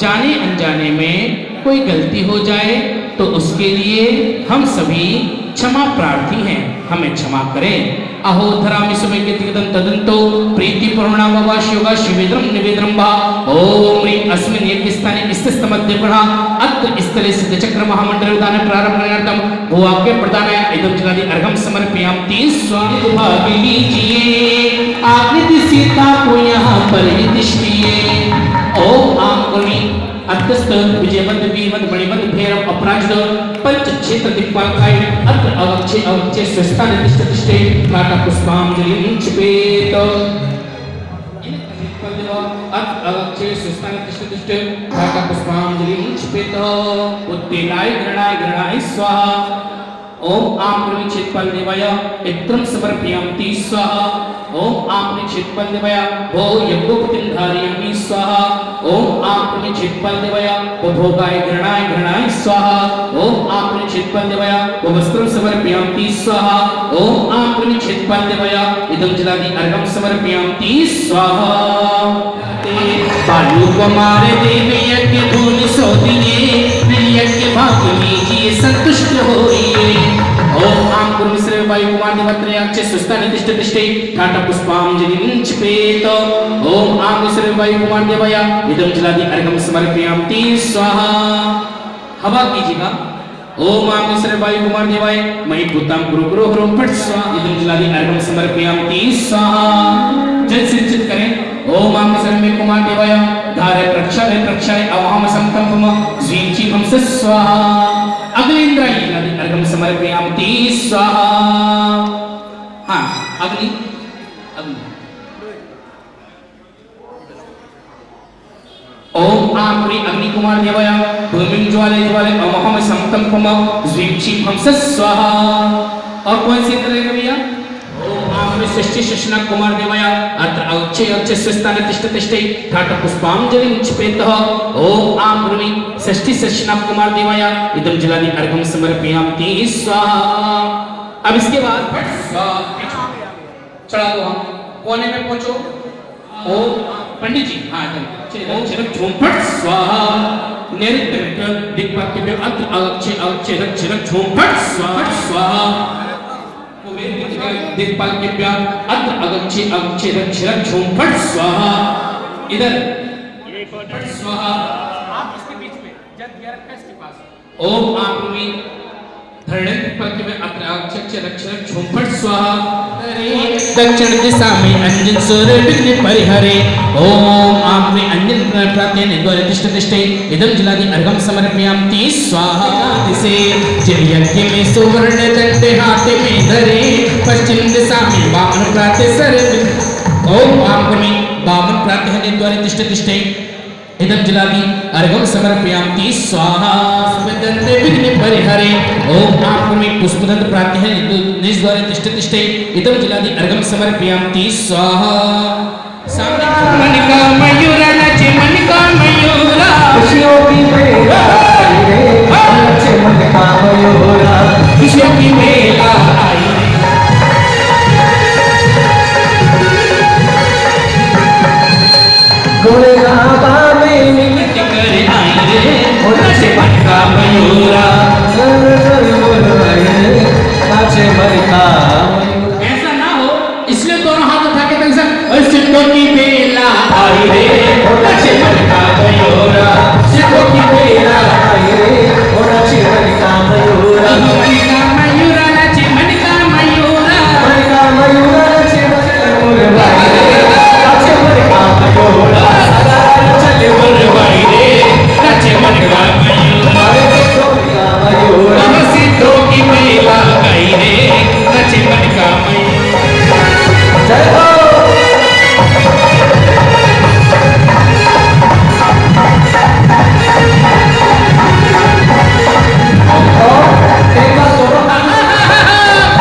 जाने अनजाने में कोई गलती हो जाए तो उसके लिए हम सभी क्षमा प्रार्थी हैं, हमें क्षमा करें। अहो धरामि सुमेकितम तदंतो प्रीति पूर्णा ववाश योगा शिवेद्रम निवेद्रम भा। ओम ह्रीं अस्मिन् यज्ञस्थाने स्थितमध्य प्रणा अत्र स्थले सिद्ध चक्र महामंडल विधान प्रारंभणार्थम भूआज्ञा प्रदानाय इदं जलादि अर्घं समर्पयामि। स्वामी भाग लीजिए, आज्ञा सीता को यहाँ पर दृष्टिए। ओम आम कुर्मी अत्यस्त विजयवंत वीरवंत मणिवंत भैरव अपराजित पंच क्षेत्र दिक्पालकाय अत्र अवक्षे अवक्षे स्वस्थान तिष्ठतिष्ठे प्रातः पुष्पांजलिं क्षिपेत। अत्र अवक्षे स्वस्थान तिष्ठतिष्ठे प्रातः पुष्पांजलिं क्षिपेत। उत्तेनाय गृणाय स्वाहा। ओम आम ह्रीं क्षेत्रपाल देवाय इत्रं समर्पयामि स्वाहा। ओम आम ह्रीं क्षेत्रपाल देवाय भो यज्ञोपतिं धारयामि स्वाहा। ओम आम ह्रीं क्षेत्रपाल देवाय भोगाय गृणाय स्वाहा। ओम आम ह्रीं क्षेत्रपाल देवाय वस्त्रं समर्पयामि स्वाहा। ओम आम ह्रीं क्षेत्रपाल देवाय इदं जलादि अर्घं समर्पयामि स्वाहा। बालू कुमार देव यज्ञ धूल सो दिए, यज्ञ भाग लीजिए संतुष्ट होइए। ओम आम कुर्म श्री वायु कुमार देवत्रय अक्षय सुस्थान तिष्ठतिष्ठे ठाटा पुष्पांजलिं क्षिपेत। ओम आम श्री वायु कुमार देवाय इदं जलादि अर्घं समर्पयामि स्वाहा। हवा कीजिएगा। ओम आम श्री वायु कुमार देवाय मयि भूतां गुरु गुरु ह्रों फट स्वाहा। इदं जलादि अर्घं समर्पयामि स्वाहा। जल सिंचित करें। ओम आम श्री कुमार देवाय धारे प्रक्षाय अवहम संकल्पम श्रीं चीं हंस स्वाहा। अग्निन्द्राय इदं अर्घं समर्पयामि स्वाहा। हाँ अग्नि ओम आम ह्रीं अग्नि कुमार देवाय भूमिं ज्वालय अवहम संकल्पम श्रीं चीं हंस स्वाहा। और कौन सी करेगा भैया? ओम आम ह्रीं षष्ठी शशनाग कुमार देवाय अत्र अक्षय स्वस्थान तिष्ठतिष्ठे ठाटा पुष्पांजलिं क्षिपेत। ओम आम ह्रीं षष्ठी शशनाग कुमार देवाय इदं जलादि अर्घं समर्पयामि स्वाहा। अब इसके बाद चढ़ा दो, हम कोने में पहुंचो। ओम पंडित जी, हाँ चलो झूमपट स्वाहा। नैऋत्य दिक्पालकेभ्यो अत्र अक्षय झूमपट स्वाहा। दिक्पालकेभ्यो अत्र अक्षय झूमपट स्वाहा। इधर स्वाहा। आप इसके बीच में जग दिया रखा है इसके पास। ओम आप में धरणी दिक्पालके में अत्र अक्षय झूमपट स्वाहा। दक्षिण दिशा में अंजन सूर्य विघ्न परिहरे। ओम आप में अंजन प्राप्ते द्वारे तिष्ठतिष्ठे इदं जलादि अर्घं समर्पयामि स्वाहा। दिशे यज्ञ में सुवर्ण दंड हाथ में धरे, पश्चिम दिशा में वामन प्राप्ते सर्व। ओम आप में वामन प्राप्ते द्वारे तिष्ठतिष्ठे इदं जलादि अर्घं समर्पयामि स्वाहा। पुष्पदंते विघ्न परिहरे। ओम आप में पुष्पदंत प्राप्ते निज द्वारे तिष्ठतिष्ठे इदं जलादि अर्घं समर्पयामि स्वाहा। सामने मन का मयूरा नाचे मन का मयूरा खुशियों की मेला आई रे नाचे मन का मयूरा खुशियों की मेला आई रे गोरे राबा में मिलके कर आई रे नाचे मन का मयूरा नाचे मन का ऐसा ना हो इसलिए दोनों हाथ उठा के तंग से सिद्धों की मेला आई रे नाचे मन का मयूरा सिद्धों की मेला आई रे नाचे मन का मयूरा मन का मयूरा नाचे मन का मयूरा मन का मयूरा नाचे मन का मयूरा नाचे मन का मयूरा चले बरवाई रे नाचे मन का मयूरा मयूरा सिद्धों की मेला आई रे नाचे मन का मयूरा जय हो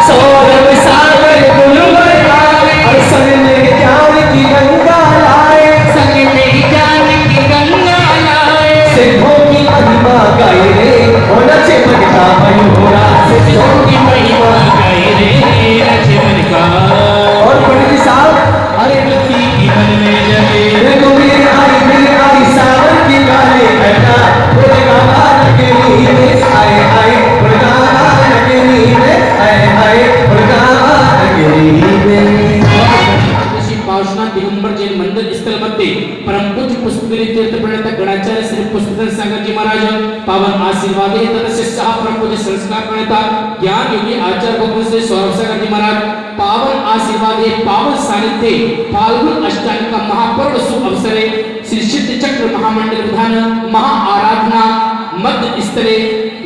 सौरभ सागर गुलवर आए और संग में ज्ञान की गंगा लाए संग में ज्ञान की गंगा लाए सिद्धों की महिमा गाए रे ओ नचे मन का मयूरा सिद्धों की महिमा गाए रे नाचे मन का और पंडित साहब अरे लकी की मन में जले देखो मेरी आई सावन की गाले कहना बोले गाना लगेली रे आए आए बोले गाना लगेली रे आए आए बोले गाना लगेली रे श्री पावशनाथ दिगंबर जैन मंदिर स्थल मध्ये परम पूज्य पुष्पगिरी तीर्थ प्रणेता गणाचार्य श्री पुष्पधर सागर जी महाराज पावन आशीर्वाद है तदस्य सह परम पूज्य संस्कार प्रणेता ज्ञान योगी आचार्य भगवान श्री सौरभ सागर जी महाराज पावन आशीर्वाद है पावन सानिध्य फाल्गुन अष्टमी का महापर्व शुभ अवसर है श्री सिद्ध चक्र महामंडल विधान महा आराधना मध्य स्थले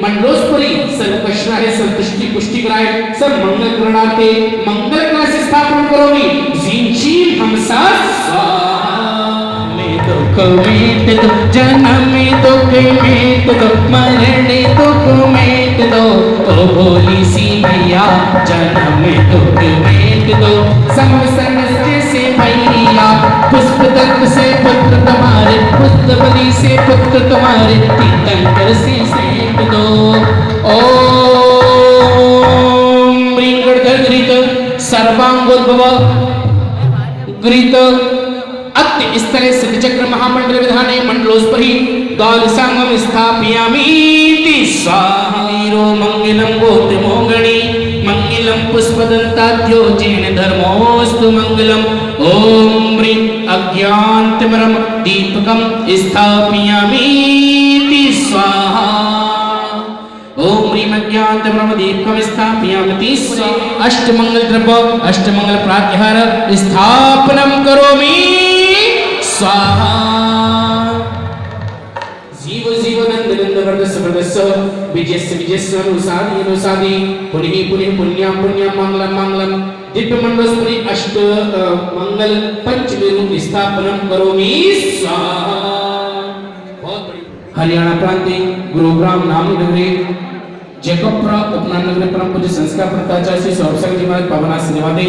मंडलोस्पुरी सर्वकश्रा है संतुष्टि पुष्टि कराए सब मंगल करणार्थे मंगल कलश स्थापन करोमि जिंची हमसा में दुख में दो जन्म में दुख में दो मरण दुख में दो ओ भोली सी मैया जन्म में दुख में दो संवसन से मैया पुष्प दत्त से पुत्र तुम्हारे पुत्र बलि से पुत्र तुम्हारे तीर्थंकर से सेक दो ओम गृत सर्वांगोद्भव गृत अत्य स्थले सिद्धचक्र महामंडल विधाने मंडलोस्परि द्वादशांगम स्थापयामि स्वाहा वीरो मंगलम गोत्र मोगणी मंगलम पुष्पदंताद्यो जैन धर्मोस्तु मंगलम ओम ह्रीं अज्ञानतिमिरं दीपकं स्थापयामि स्वाहा ओम ह्रीं अज्ञानतिमिरं दीपकं स्थापयामि स्वाहा अष्टमंगल द्रव्य अष्टमंगल प्रात्यहार स्थापनं करोमि स्वाहा जीव जीव नंद नंद वर्गस्य वर्गस्य विजयस्य विजयस्य अनुसादी अनुसादी पुण्य पुण्य पुण्यम पुण्यम मंगलम मंगलम दिव्य मंडलस्पुरी अष्ट मंगल पंचमी रूप स्थापनम करोमि स्वाहा। बहुत बड़ी हरियाणा प्रांति गुरुग्राम नामी नगरे जैकबपुरा उपनाम नगरे परम पूज्य संस्कार प्रताचार्य श्री सौरभ सागर जी महाराज पावन आशीर्वादे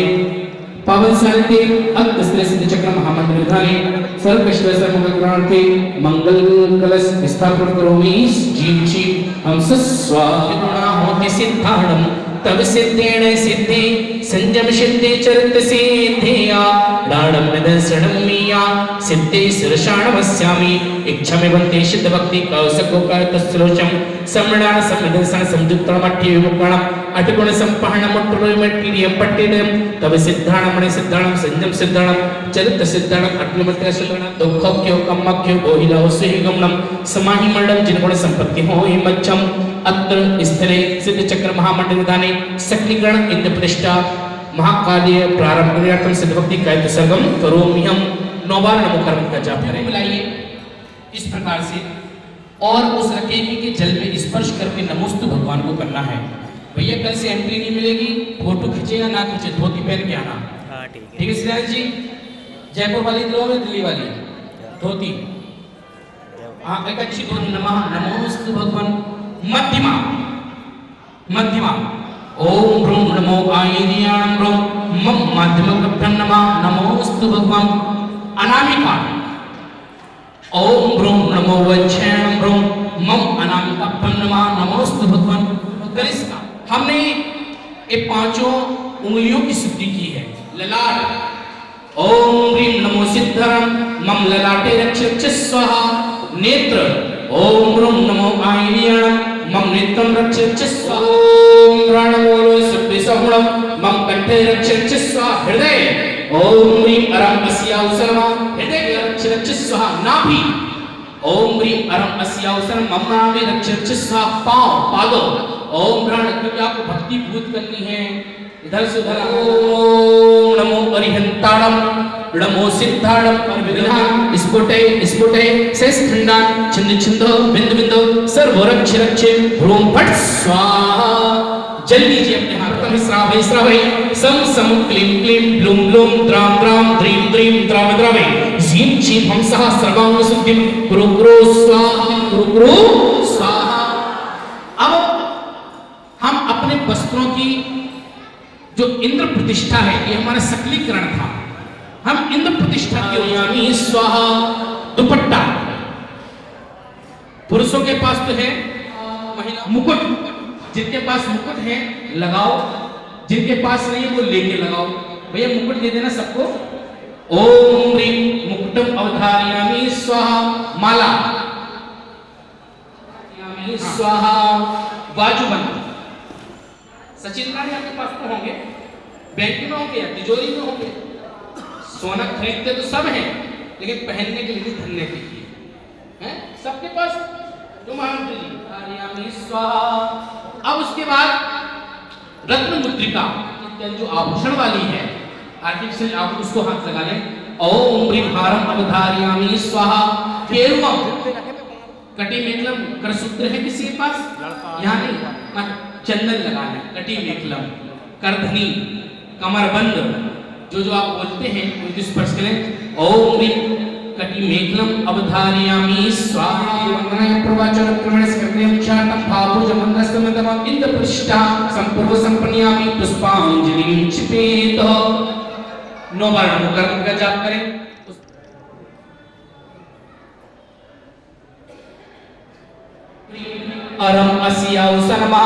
पावन सानिध्य अक्त स्त्री सिद्ध चक्र महामंडल विधाने सर्व कष्ट मंगल ग्रहणार्थे मंगल कलश स्थापन करोमि जीवची हम स्वाहा होति सिद्धाणम तब सिद्धेण सिद्धि संजम सिद्धि चरित सिद्धिया दाणम निदर्शनम मिया सिद्धि शिरषाणमस्यामि इच्छामि बन्ते सिद्ध भक्ति कौसको कारतस्लोचम सम्मणान संविदर्शन संयुक्तमट्टि विमुक्तम अटगुण संपहण मुट्टुरिमट्टिरियम पट्टिडम तब सिद्धाणम सिद्धाणम संजम सिद्धाणम चरित सिद्धाणम अग्निमत्य सिद्धाणम दुःखक्यो कम्मक्यो बोहिलो सुहिगमनम समाहि मंडलम जिनगुण संपत्ति होहि मच्छम अत्र स्थले सिद्ध चक्र महामंडल विधाने सक्रिगण इंद्र प्रतिष्ठा महाकार्य प्रारंभ क्रियार्थम सिद्ध भक्ति कायिक सर्गम करोमि हम 9 बार नमो कर्म का जाप करें बुलाइए इस प्रकार से और उस रकेबी के जल में स्पर्श करके नमोस्तु भगवान को करना है। भैया कल से एंट्री नहीं मिलेगी, फोटो खींचेगा ना खींचे, धोती पहन के आना। ठीक है सिद्धार्थ जी, जयपुर वाली दिलोगे दिल्ली वाली धोती, हाँ एक अच्छी धोती। नमोस्तु भगवान मध्यमा मध्यमा ओम ब्रह्म नमो आयर्याणं ब्रह्म मम माध्यमकभ्यं नमः नमोस्तु भगवान अनामिका। ओम ब्रूम नमो वज्रैण ब्रूम मम अनामिका पन्नमा नमोस्तु भगवान। करिश्मा हमने ये पांचों उंगलियों की शुद्धि की है। ललाट ओम ह्रीं नमो सिद्धरम मम ललाटे रक्ष स्वाहा। नेत्र ओम ब्रूम नमो आयनीयणम मम नेत्रम रक्ष स्वाहा। ओम प्राणमूलो सुब्बिसहुणम मम कंठे रक्ष स्वाहा। हृदय ओम ह्रीं अरम अस्याउसरमा हृदय रक्ष स्वाहा। नाभि ओम ह्रीं अरम अस्याउसरम मम नाभि रक्ष स्वाहा। पांव पादों ओम प्राण क्योंकि आपको भक्ति भूत करनी है। इधर से उधर ओम नमो अरिहंताणम नमो सिद्धाणम परविधान स्फुटे स्फुटे शेषखंडान छिन्न छिन्दो बिंदु बिंदु सर्व रक्ष रक्षे ह्रूम फट स्वाहा। जल लीजिए अपने हाथ में। श्रावय श्रावय सम सम क्लीं क्लीं ब्लूम ब्लूम द्राम द्राम द्रीं द्रीं द्राव द्रावे झीं झीं हंसः सर्वांग शुद्धिं कुरु कुरु स्वाहा कुरु कुरु स्वाहा। अब हम अपने वस्त्रों की जो इंद्र प्रतिष्ठा है, ये हमारा सकलीकरण था। हम इंद्र प्रतिष्ठा की यानी स्वाहा। दुपट्टा पुरुषों के पास तो है, महिला मुकुट, जिनके पास मुकुट है लगाओ, जिनके पास नहीं वो लेके लगाओ। भैया मुकुट दे देना सबको। ओम ह्रीं मुकुटम अवधारयामि स्वाहा। माला स्वाहा। बाजूबंद सचिन रानी आपके पास तो होंगे, बैंक में होंगे या तिजोरी में होंगे। सोना खरीदते तो सब हैं, लेकिन पहनने के लिए धन नहीं है सबके पास। जो महामंत्री जी आर्यामी स्वाहा। अब उसके बाद रत्न मुद्रिका जो आभूषण वाली है, आर्टिफिशियल आभूषण, उसको हाथ लगा लें। ओम ह्रीं हारम अवधारयामि स्वाहा। केरुवम कटी मेखलम करसूत्र है किसी के पास? यहाँ नहीं, चंदन लगाना, कटी मेखलम, करधनी, कमरबंद, जो जो आप बोलते हैं उनको स्पर्श करें। ओम ह्रीं कटी मेखलम अवधारयामि स्वाहा। वंदनाय प्रवाचन क्रमण स्कंदं चाटं भावुजमंगस्तमतम इंद्र पृष्ठा संपूर्व संपन्यामि पुष्पांजलिं क्षिपेत। 9 बार नमो का जाप करें। अरम अस्याउसनमा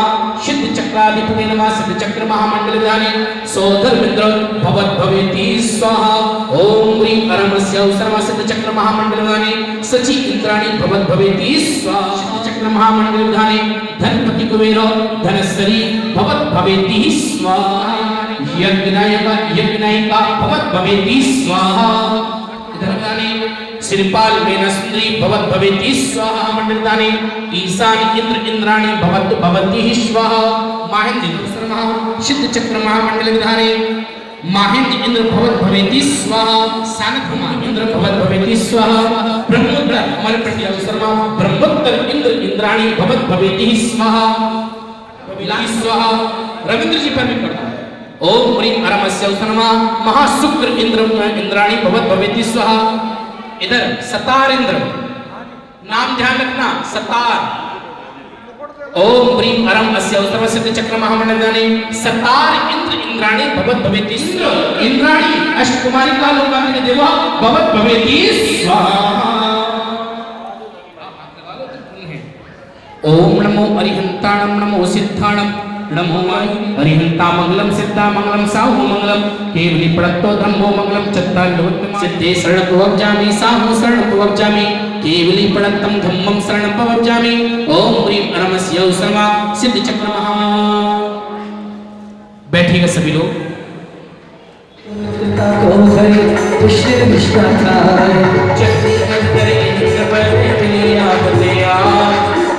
सिद्ध चक्राधिपते नमः। सिद्ध चक्र महामंडल ध्याने सोधर्मिंद्र भवत भवेति स्वाहा। ओम ह्रीं अरम अस्याउसनमा सिद्ध चक्र महामंडल ध्याने सचि इंद्राणी भवत भवेति स्वाहा। सिद्ध चक्र महामंडल ध्याने धनपति कुबेर धनस्वरी भवत भवेति स्वाहा। यज्ञनायका यज्ञनायिका भवत भवेति स्वाहा। इधर ध्याने श्रीपाल मेना सुंदरी भवत भवेति स्वाहा। मंडल दाने ईशान इंद्र इंद्राणी भवत भवति स्वाहा। माहेंद्र शर्मा सिद्ध चक्र महामंडल विधाने माहेंद्र इंद्र भवत भवेति स्वाहा। सानथ इंद्र भवत भवेति स्वाहा। ब्रह्मोत्तर हमारे पंडित शर्मा ब्रह्मोत्तर इंद्र इंद्राणी भवत भवेति स्वाहा। स्वाहा। रविंद्र जी पर भी पढ़ा। ओम ह्रीं अरम अस्याउसनमा महाशुक्र इंद्र इंद्राणी भवत भवेति स्वाहा। इधर सतार इंद्र, नाम ध्यान रखना, सतार। ओम ह्रीं अरम अस्याउसरमा सिद्ध चक्र महामंडल ध्याने सतार इंद्र इंद्राणी भवत भवेति स्वाहा। इंद्राणी अष्टकुमारी का लोकाग्नि देवा भवत भवेति स्वाहा। ओम नमो अरिहंताणम नमो सिद्धाणम नमो अरिहंता मंगलम सिद्धा मंगलम साहु मंगलम केवली प्रत्तो धम्मो मंगलम चत्तालोत्तम सिद्धे शरण पवज्जामि साहु शरण पवज्जामि केवली प्रत्तम धम्मम शरण पवज्जामि। ओम ह्रीं अरम अस्याउसरमा सिद्ध चक्र महा। बैठिएगा सभी लोग। पुष्य विश्व खाए चक्री करे इंद्र पर पिलिया बलिया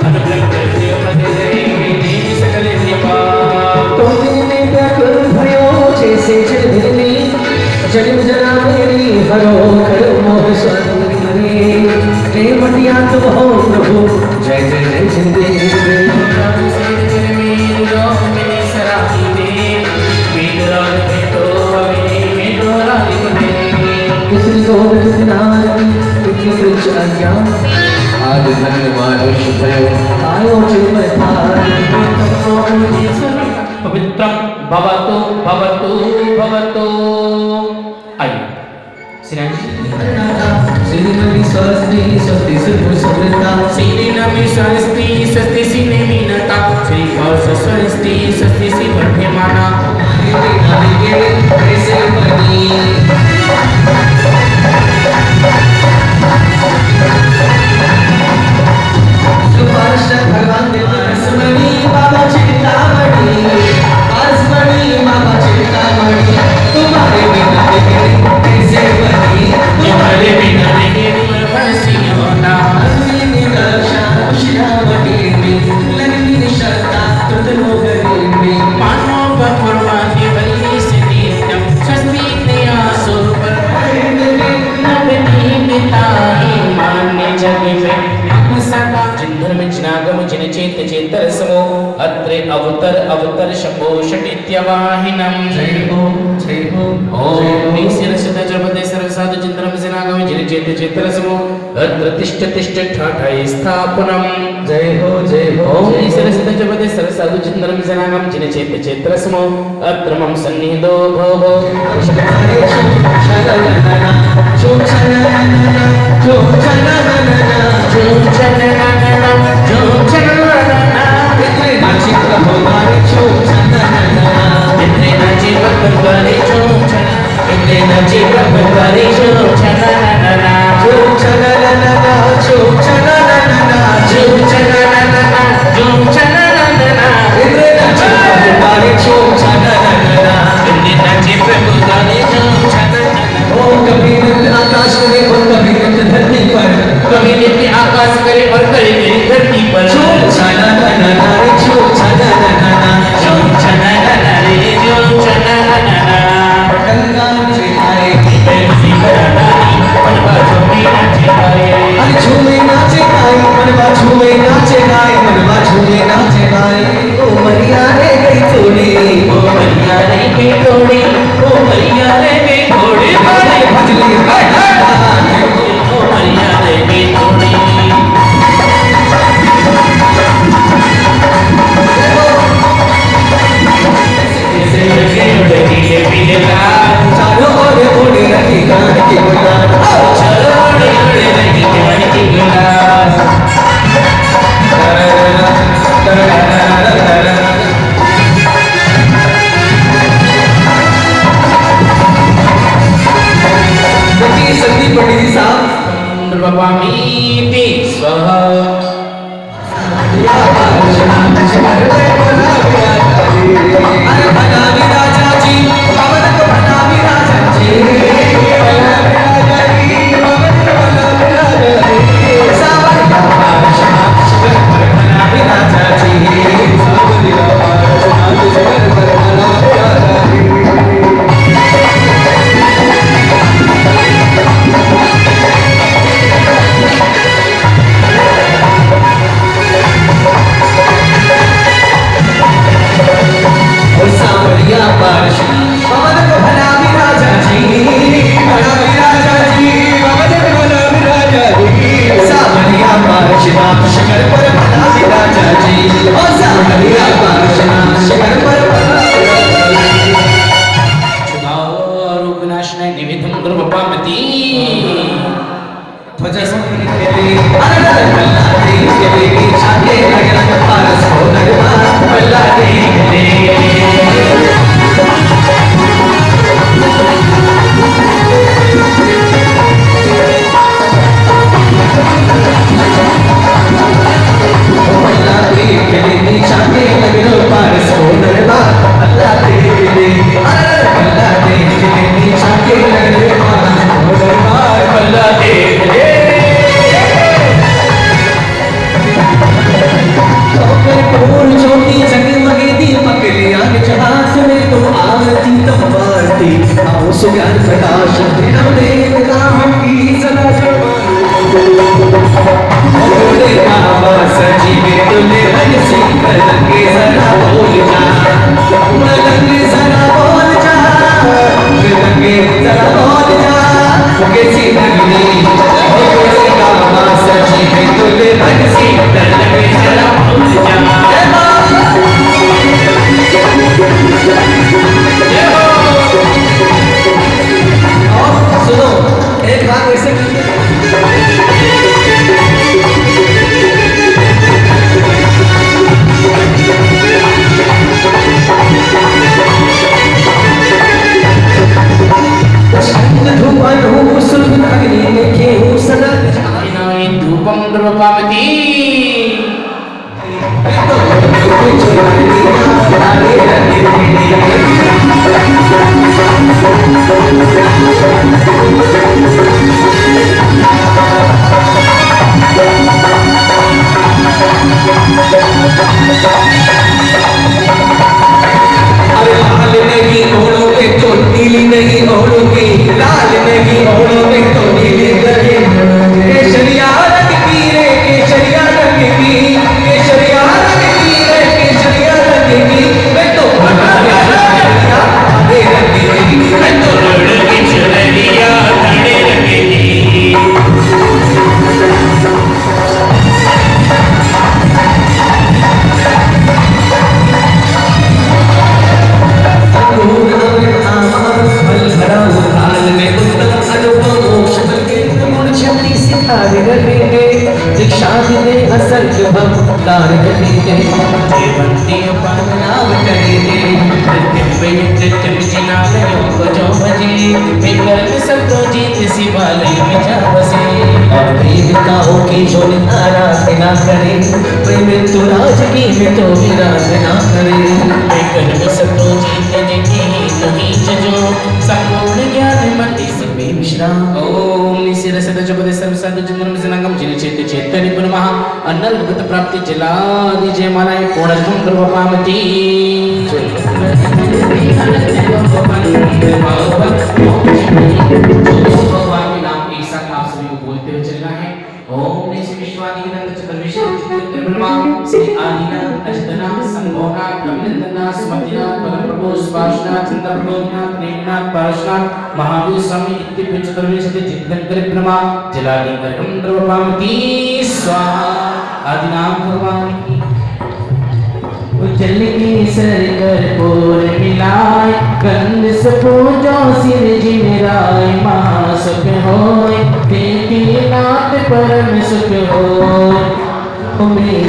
अनुग्रह करते बदले देवी सकले देवा। तोने व्याकुल भयो जैसे जलधरनी जन्म जरा मेरी हरो करो मोह स्वामी प्रेम दिया तुम हो प्रभु जय जय जय जिंदगी। आज धन्यवाद भयो आयो चिन्मय पवित्रम भवतु भवतु भवतु। आइए श्री राम जी। श्रीमती स्वस्ति स्वस्ति सुखु समृता श्रीनमी स्वस्ति स्वस्ति सिने मीनता श्री कौश स्वस्ति स्वस्ति सी वर्धमाना कैसे बनी भगवान देवस्मणी बाबा चिंतामणि आसमणी बाबा चिंतामणि तुम्हारे बिना कैसे बनी तुम्हारे बिना मेरी मर्सी होना अग्नि रक्षा शिरामणि लगनी श्रद्धा तुझ लोग में मानो बपुरवादी बल्ली से नित्यम स्वस्ति न्यासो पर नवनी मिताई मान्य जग में सदा जिंधर में जिनागम जिन चेत चेतर समो अत्रे अवतर अवतर शंभो षटित्यवाहिनम जय हो ओम निसिर सदा जपते सर्व साधु जिंधरम जिनागम जिन चेत चेतर समो अत्र तिष्ठ तिष्ठ ठाठाय स्थापनम जय हो ओम निसिर सदा जपते सर्व साधु जिंधरम जिनागम जिन चेत चेतर समो अत्र मम सन्निधो भव कभी नित्य आकाश करे और करे मेरी धरती पर ओढ़ूंगी लाल नहीं ओढ़ूंगी तो नीली गली केसरिया रंग की रे केसरिया रंग की केसरिया रंग की रे केसरिया रंग की मैं तो आगे रंगी मैं तो लड़की चुनरिया धड़े लगेगी असल भक्तार करेंगे बनती नाम करेंगे जो बजे सब तो जीत शिवालय में जा बसे और प्रेमिकाओं की जो आराधना करे प्रेम तो राज की में तो विराधना करे सब तो जीतने की नहीं जो संपूर्ण ज्ञान मति से विश्राम ओम निसिर सदा जपदे सर्व साधु जन्म जनागम जिने चेते चेतनि पुनमः अनल भगत प्राप्ति जला निजय मानाय पूर्ण गुण प्रभावती भगवान के नाम के साथ आप सभी को बोलते हुए चलना है ओम निसि विश्वादिनंद चतुर्विशद चित्त ब्रह्मा श्री आदिनाथ अजतनाथ संभवनाथ अभिनंदनाथ स्मृतिनाथ परम प्रभु सुभाषनाथ चंद्रप्रभुनाथ प्रेमनाथ पार्शनाथ महावीर स्वामी इत्यादि चतुर्विशद चित्तंकर ब्रह्मा जलादि वर्गम द्रवपामती स्वाहा आदिनाथ भगवान की उजल की सर कर पोर मिलाय गंध से पूजो सिर जिमराय महासुख होय देवी नाथ परम सुख होय तुम्हें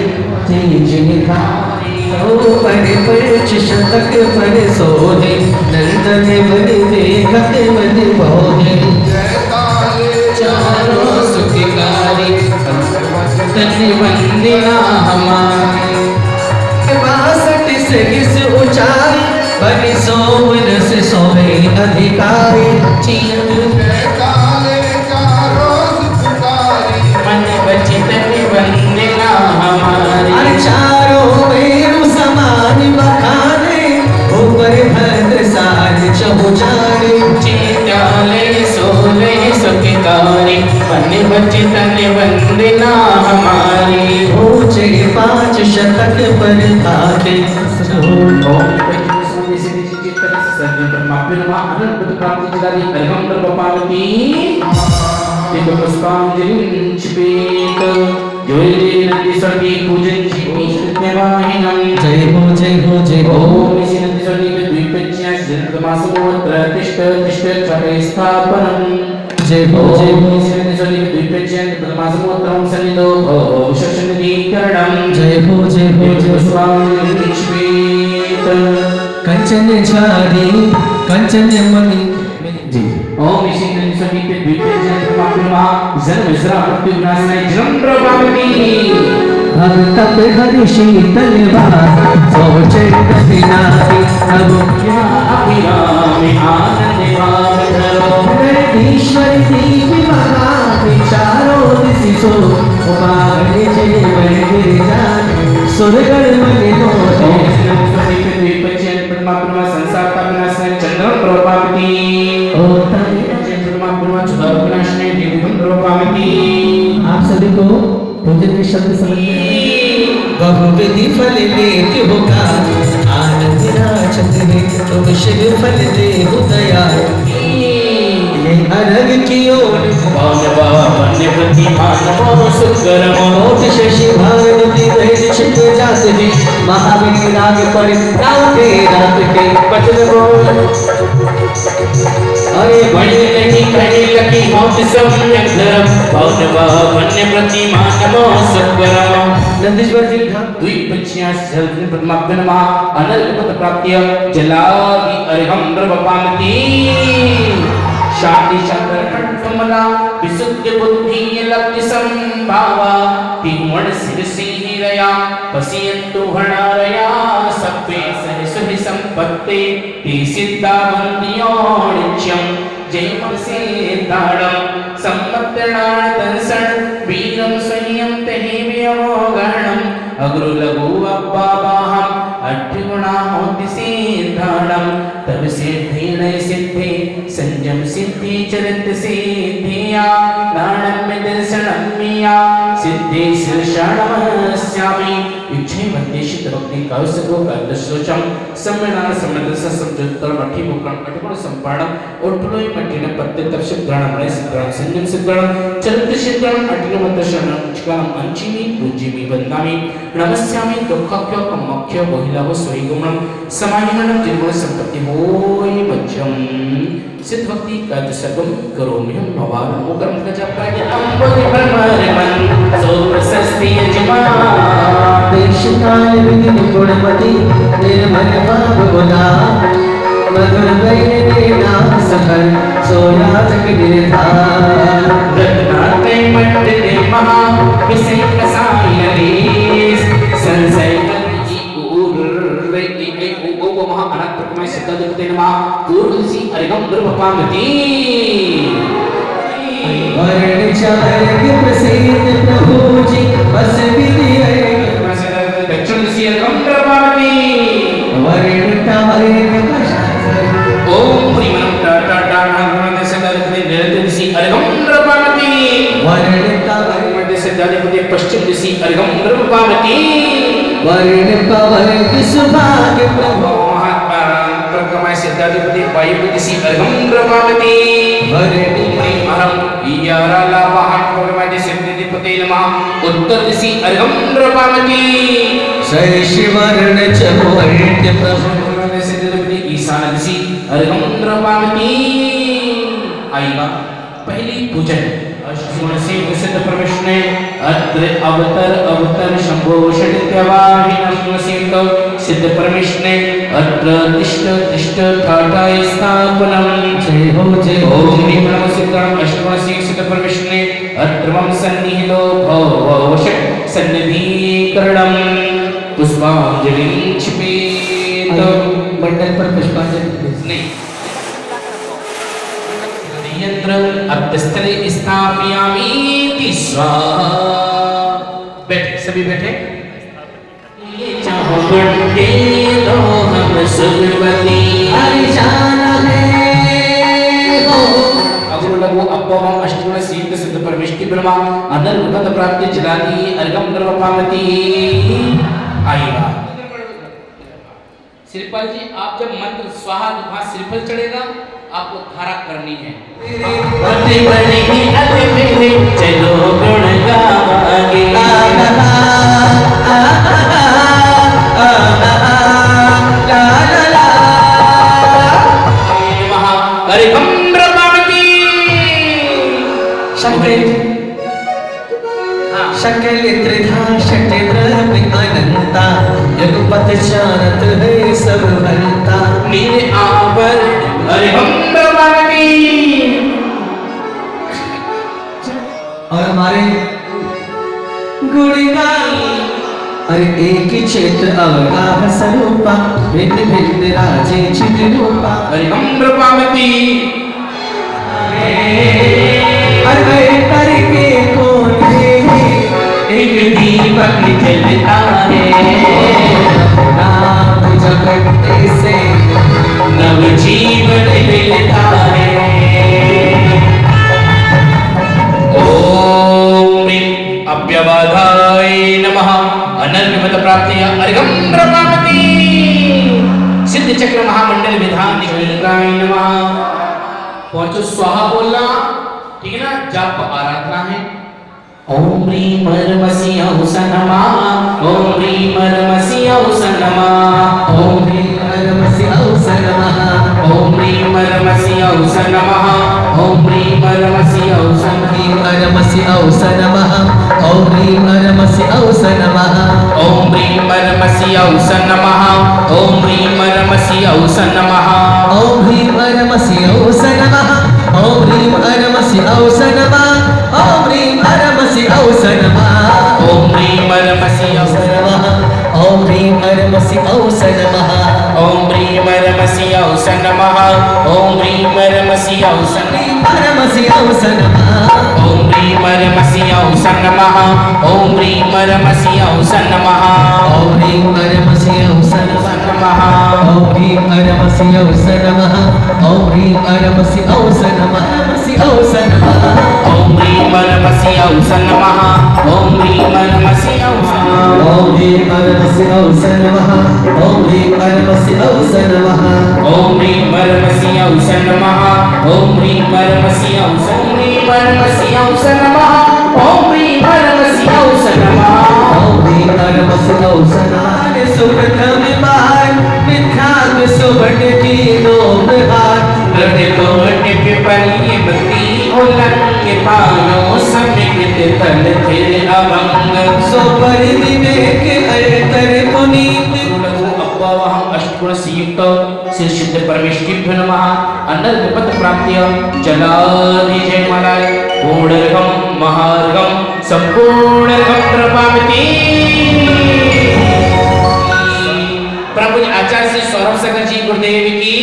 तेज निधारी ओ परे पर्च शतक पर सोहे नंदन बन देखत मन मोहे चारों सुखकारी तन वंदना हमारी 62 से किस ऊंचाई बनी सोवन से सोवे अधिकारी मन बची तन वंदना हमारी अरे चारों मेरु समान बखाने ऊपर भद्र साज चहुचारे चिताले सोले सुखकारी मन बची तन वंदना हमारी ऊंचे 5 शतक पर आके जय हो जय हो जय हो जय हो जय हो जय हो जय हो कंचन झारी कंचन मणि जी ओम ईश्वर समीपे द्वीपे जन मापिमा जन्म विश्रा मृत्यु विनाशनाय जन्म प्रभावती भक्त हरि शीतल सोचे गतिनाथी अब अभिरामी आनंद भाव धरो ईश्वर दीप महावी चारों दिशो उपागले चले बहे जान सुरगण मने मोहे समीपे द्वीपे जन परमात्मा संसार का विनाशनाय चंद्र प्रभावती ओ तारे आप सभी को भोजन में शब्द समझ बहुविधि फल लेते होगा आनंद राचत है तुम शिव फल दे हो दया ये अरग की ओर मोट शशि भानुति वैद छिप जात है महावीर राग पर राउते रात के बचन बोल अरे बड़े नहीं कहे लकी मौत सम्यक धर्म भवनवा वन्य प्रतिमा नमो सत्वरम नंदीश्वर जी द्वीप पक्षियां जल परमात्मा अनल पद प्राप्त्य जलादि अरिहं द्रवपामति शांति चक्र कमला विशुद्ध बुद्धि लक्ष्य संभावा तिमण सिरसी निरया पसियन्तु हणारया सत्वे सरस्वती संपत्ते ते सिद्धा वंदियोनित्यं जय मनसे ताड़म सम्मत्तनाण दंसण वीरं संयम तहि व्योगणम अग्रु लघु अब्बाबाहम अट्ठगुणा होति सिद्धाणम तब सिद्धि नय सिद्धि सिद्धम सिद्धि चरत सिद्धिया नाणम दर्शनम मिया सिद्धेश शरणमस्यामि इच्छे वंदेशित भक्ति कौसको कर्दशोचम सम्मेलन समदस समजुत्तर मठी मुकण अटगुण संपाणम ओठलोय मठिन पत्ते तर्षित ग्रहणमय सिद्धम संयम सिद्धम चरत सिद्धम अटिगमत शरणम चिकाम अंचिमी पूजिमी वंदामि नमस्यामि दुःखक्य कमक्य बहिलाव स्वयगुणम समायमनम निर्गुण संपत्ति होय मध्यम सिद्ध भक्ति कद सर्वम करोमि हम भवान मुकरम का जप करके अंबोधि परमरे मन सो प्रशस्ति यजमा देशकाल विघ्न गुणमति निर्मल भाव गुना मधुर बैना सफल सोया जग निर्धार रत्नाते मंडले महा विषय कसाय रीस संसय महा अनंत प्रकमय सिद्धदेवते नमः गुरुसी अरिगम द्रवपामती वर्ण चार्य प्रसिद्ध प्रभु जी बस विधि दक्षिणसी अरिगम द्रवपामती वर्ण चार्य ओम प्रियम टाटा टाटा नमः सिद्धदेवते निरंतरसी अरिगम द्रवपामती वर्ण चार्य सिद्धदेवते पश्चिम दिशि अरिगम द्रवपामती वर्ण पवन सुभाग्य प्रभु प्रकमय सिद्धाधिपति वायुपतिसी अर्घम द्रवावती वरणी अहम याराला वाहन प्रकमय सिद्धाधिपति नमः उत्तर दिशि अर्घम द्रवावती शैशिवर्ण चतुर्वर्ण्य प्रभु सिद्धाधिपति ईशान दिशि अर्घम द्रवावती आइएगा पहली पूजन अष्टगुण से प्रसिद्ध प्रविष्णे अत्र अवतर शंभो षडित्यवाहिनम सिद्ध सिद्ध परमेष्णे अत्र तिष्ठ ठाठाय स्थापनम जय हो ओम ह्रीं नमः सिद्धां अष्टगुण से सिद्ध परमेष्णे अत्र मम सन्निहितो भवशक् सन्निधीकरणम पुष्पांजलिं क्षिपेत मंडल पर पुष्पांजलि नहीं यंत्र अभ्यस्तरे स्थापयामि स्वाहा बैठे सभी बैठे चाहो बढ़ते तो हम सुरवती हरिशान है हो अगुरु लगो अप्पवम अष्टगुण सिद्ध सिद्ध परमेष्टि ब्रह्मा अनर्गत प्राप्ति जलादि अर्घम द्रवपामती आएगा श्रीपाल जी आप जब मंत्र स्वाहा वहां श्रीफल चढ़ेगा आपको धारा करनी है अति बड़ी अति मेरे चलो गुण गावागे महा अरिगम द्रवावती शंकर त्रिधा षटेन्द्र अनंता युगपत जानत है सब हंता नील आवर अरिगम द्रवावती और हमारे गुणगान अरे एक ही क्षेत्र अवगाह स्वरूपा भिन्न भिन्न राजे चित रूपा अरिगम द्रवावती अरे करके कौन एक दीपक जलता है नाम जगत से नव जीवन मिलता है ओम अव्यवधाय नमः अनर्गमत प्राप्तिया अर्घम द्रवावती सिद्ध चक्र महामंडल विधान निष्ठाय नमः पहुंचो स्वाहा बोलना ठीक है ना जप आराधना है ओम ह्रीं मर्मसि औसनमा ओम ह्रीं मर्मसि औसनमा ओम ह्रीं मर्मसि औसनमा ओम ह्रीं मर्मसि औसनमा ओम ह्रीं मर्मसि औसनमा ओम ह्रीं मर्मसि औसनमा ओम ह्रीं मर्मसि औसनमा ओम ह्रीं मर्मसि औसनमा ओम ह्रीं मर्मसि औसनमा ओम ह्रीं मर्मसि औसनमा ओम ह्रीं मर्मसि औसनमा ओम ह्रीं मर्मसि औसनमा ओम ह्रीं मर्मसि औसनमा ओम ह्रीं परमसि औस नमः ओम ह्रीं परमसि औस परमसि औस नमः ओम ह्रीं परमसि औस नमः ओम ह्रीं परमसि औस नमः ओम ह्रीं परमसि औस नमः ओम ह्रीं परमसि औस नमः ओम ह्रीं परमसि औस नमः औस नमः ओम ह्रीं परमसि औस नमः ओम ह्रीं परमसि औस ओम ह्रीं परमसि औस नमः ओम ह्रीं परमसि औस नमः ओम ह्रीं परमसि औस नमः ओम ह्रीं परमसि औस नमः ओम ह्रीं परमसि औस नमः ओम ह्रीं परमसि औस नमः सुप्रथम बार विख्यात सुवर्ण की नोम हार रटे कोट पिपली बत्ती उलंग पालो समित तल थे अभंग सो परिधि विवेक अयतर पुनीत अप्पवहं अष्टगुण संयुक्त श्री सिद्ध परमेश्वराभ्यो नमः अनंत विपद प्राप्त्य जलाधि जयमालाय पूर्णर्घम महार्घम संपूर्णर्घम प्रपावती प्रभु आचार्य श्री सौरभ सागर जी गुरुदेव की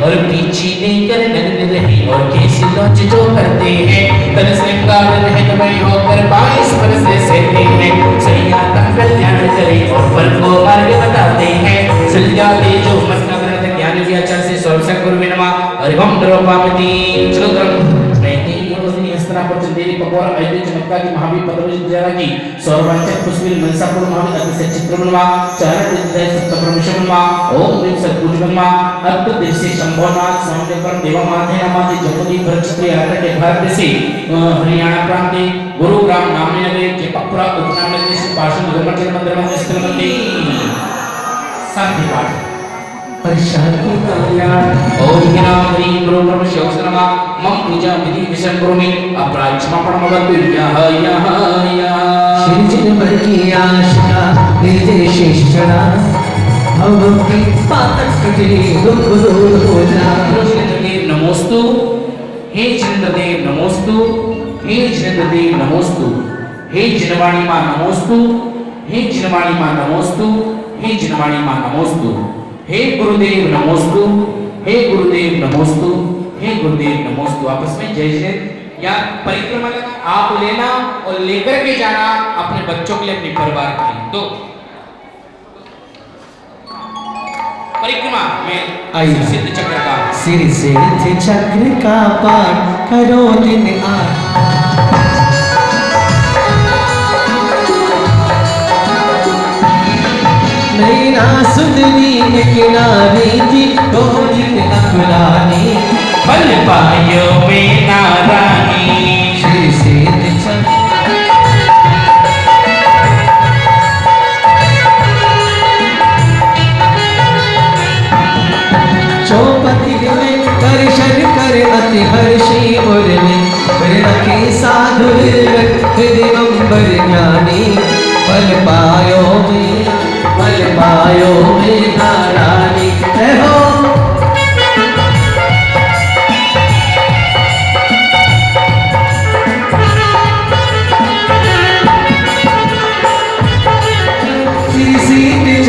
और पीछे लेकर नग्न रहे और कैसे लौच जो करते हैं तन श्रृंगार रहमय होकर 22 वर्ष से सहते हैं सैया का कल्याण करे और पर को मार्ग बताते हैं सलजाते जो मन का ग्रंथ ज्ञान की आचार्य से सौरभ सागर गुरु नमः हरि ओम द्रौपदी चलो ग्रंथ नहीं अस्त्रा पर देवी पकोर ऐसे चमत्कार की महावीर पदवी जरा की सौरभांचल पुष्पिल मनसापुर महावीर अतिशय चित्रमणवा चरण हृदय सप्तप्रमिशमणवा ओम ह्रीं सद्गुरुमणवा अद्भुत दिवसे शंभोनाथ स्वामीकर देवमाते नमाते जपति भरचित्री आरके भारत से हरियाणा प्रांत गुरुग्राम नामने नगरे चेपपुरा उपनाम नगरे से पार्श्व गोमर्चन मंदिर में स्थित मंदिर शांति पाठ शांति कल्याण ओम ह्रीं ह्रीं गुरु ब्रह्म शिव नमः मम पूजा विधि विषय गुरुमि अपराध क्षमापणमवतु यः यः यः श्री जिनवर की आशिका निजे शिष्टना भक्ति पातक कटे दुख दूर हो जा जिनेन्द्रदेव नमोस्तु हे जिनेन्द्रदेव नमोस्तु हे जिनेन्द्रदेव नमोस्तु हे जिनवाणी मां नमोस्तु हे जिनवाणी मां नमोस्तु हे जिनवाणी मां नमोस्तु हे गुरुदेव नमोस्तु हे गुरुदेव नमोस्तु हे गुरुदेव नमोस्तु आपस में जय जय या परिक्रमा आप लेना और लेकर के जाना अपने बच्चों के लिए अपने परिवार के लिए तो परिक्रमा में सिद्ध चक्र का सिर सिद्ध चक्र का पाठ करो दिन आठ नैना सुंदरी किनारी थी दो दिन अकुलानी फल पायो में नारानी श्री सिद्ध चक्र चौपति में दर्शन कर अति हर्षी उर्मी रखे साधु हृदय अंबर ज्ञानी फल पायो में नारानी हो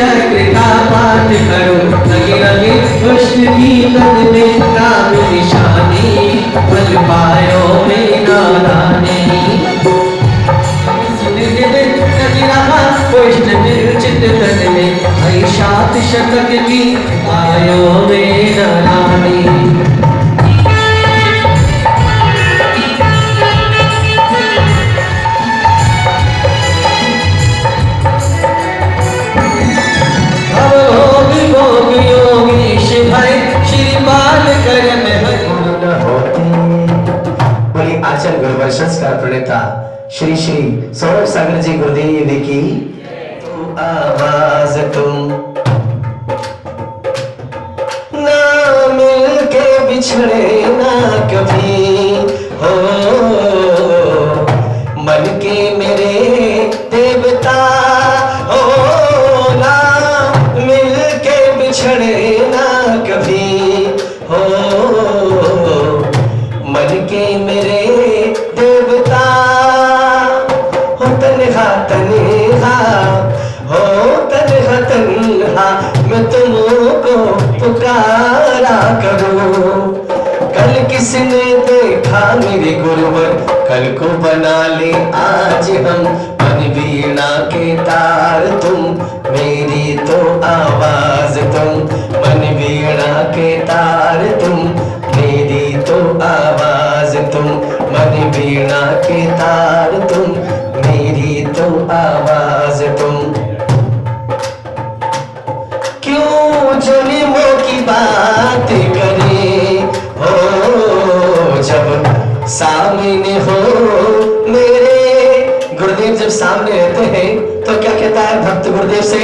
चक्र का पाठ करो लगे लगे पुष्ट की नद में नाम निशानी फल पायो में नारानी पुष्ट चित तन में ऐशात शतक की आयो में नारानी आचार्य गुरुवर संस्कार प्रणेता श्री श्री सौरभ सागर जी गुरुदेव की आवाज तुम ना मिल के बिछड़े ना कभी हो मन के मेरे देवता हो ना मिल के बिछड़े ना कभी हो मन के मेरे देवता हो तन्हा तन्हा मैं तुमको पुकारा करो। कल किसने देखा मेरे गुरुवर, कल को बना ले आज हम मन वीणा के तार तुम, मेरी तो आवाज तुम, मन वीणा के तार तुम, मेरी तो आवाज तुम, मन वीणा के तार तुम, मेरी तो आवाज तुम। क्यों जुल्मों की बात करें हो, जब सामने हो मेरे। गुरुदेव जब सामने रहते हैं तो क्या कहता है भक्त गुरुदेव से?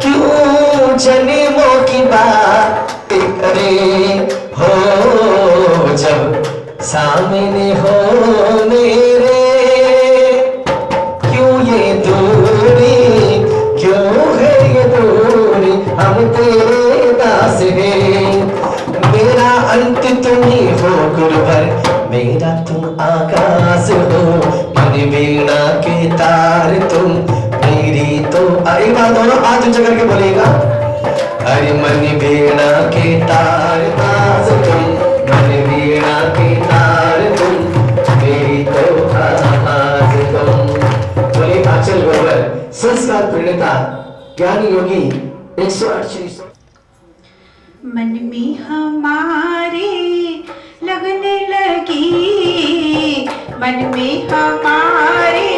क्यों जन्मों की बात करें हो, जब सामने हो मेरे। क्यों ये दूरी, क्यों है ये दूरी, हम तेरे दास हैं। मेरा अंत तुम ही हो गुरुवर, मेरा तुम आकाश हो, मन वीणा के तार तुम, मेरी तो। एक बार दोनों हाथ ऊंचा करके बोलेगा, अरे मन वीणा के तार ताज तुम, मन वीणा के तार तुम, मेरी तो आवाज तुम। बोले आचल गुरुवर संस्कार प्रणेता ज्ञानी योगी 108 श्री। मन में हमारे लगने लगी, मन में हमारे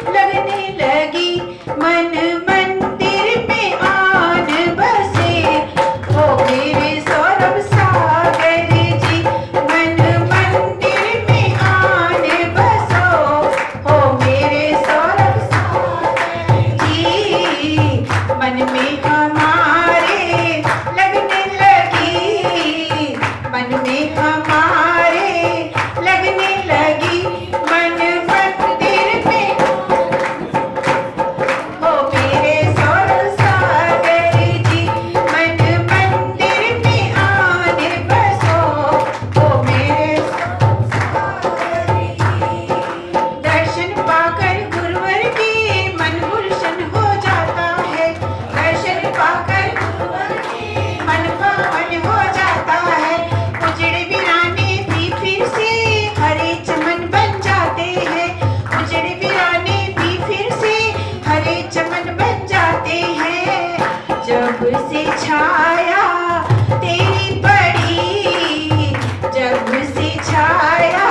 लगने लगी, मन मंदिर में आन बसे हो मेरे सौरभ सागर जी। मन मंदिर में आन बसो हो मेरे सौरभ सागर जी। मन में हमारे लगने लगी, मन में हमारे लगने लगी, मन मंदिर में हो मेरे सौरभ सागर जी। मन मंदिर में आने बसो हो मेरे सौरभ सागर जी। दर्शन पाकर गुरुवर के मन गुलशन हो जाता है, दर्शन पाकर गुरुवर के मन पावन हो जाता है। उजड़े वीराने भी फिर से हरे चमन बन जाते हैं, उजड़े वीराने भी फिर से हरे चमन बन जाते हैं। जब से छाया तेरी पड़ी, जब से छाया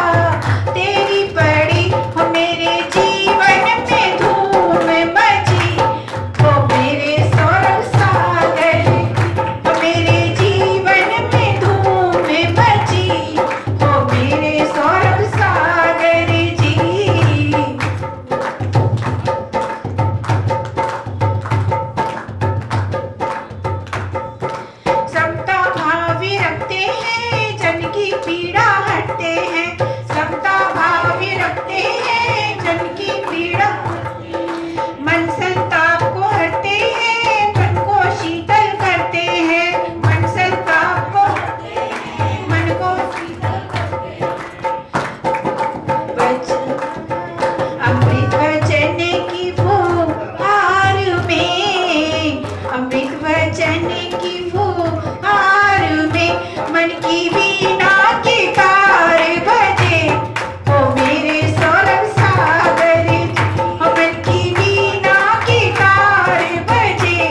तेरी पड़ी हो मेरे जीवन में धूम मची हो मेरे सौरभ सागर, हो मेरे जीवन में धूम मची हो मेरे सौरभ सागर जी। समता भावी रखते हैं जन की पीड़ा हटते हैं, समता भावी रखते हैं जन की पीड़ा। मन संताप को हटते हैं, मन को शीतल करते हैं, मन संताप को हटते हैं, मन को शीतल करते हैं। अमृत वचन की फुहार में, अमृत वचन की फुहार में, मन की वीणा के तार बजे हो मेरे सौरभ सागर जी। हो मन की वीणा के तार बजे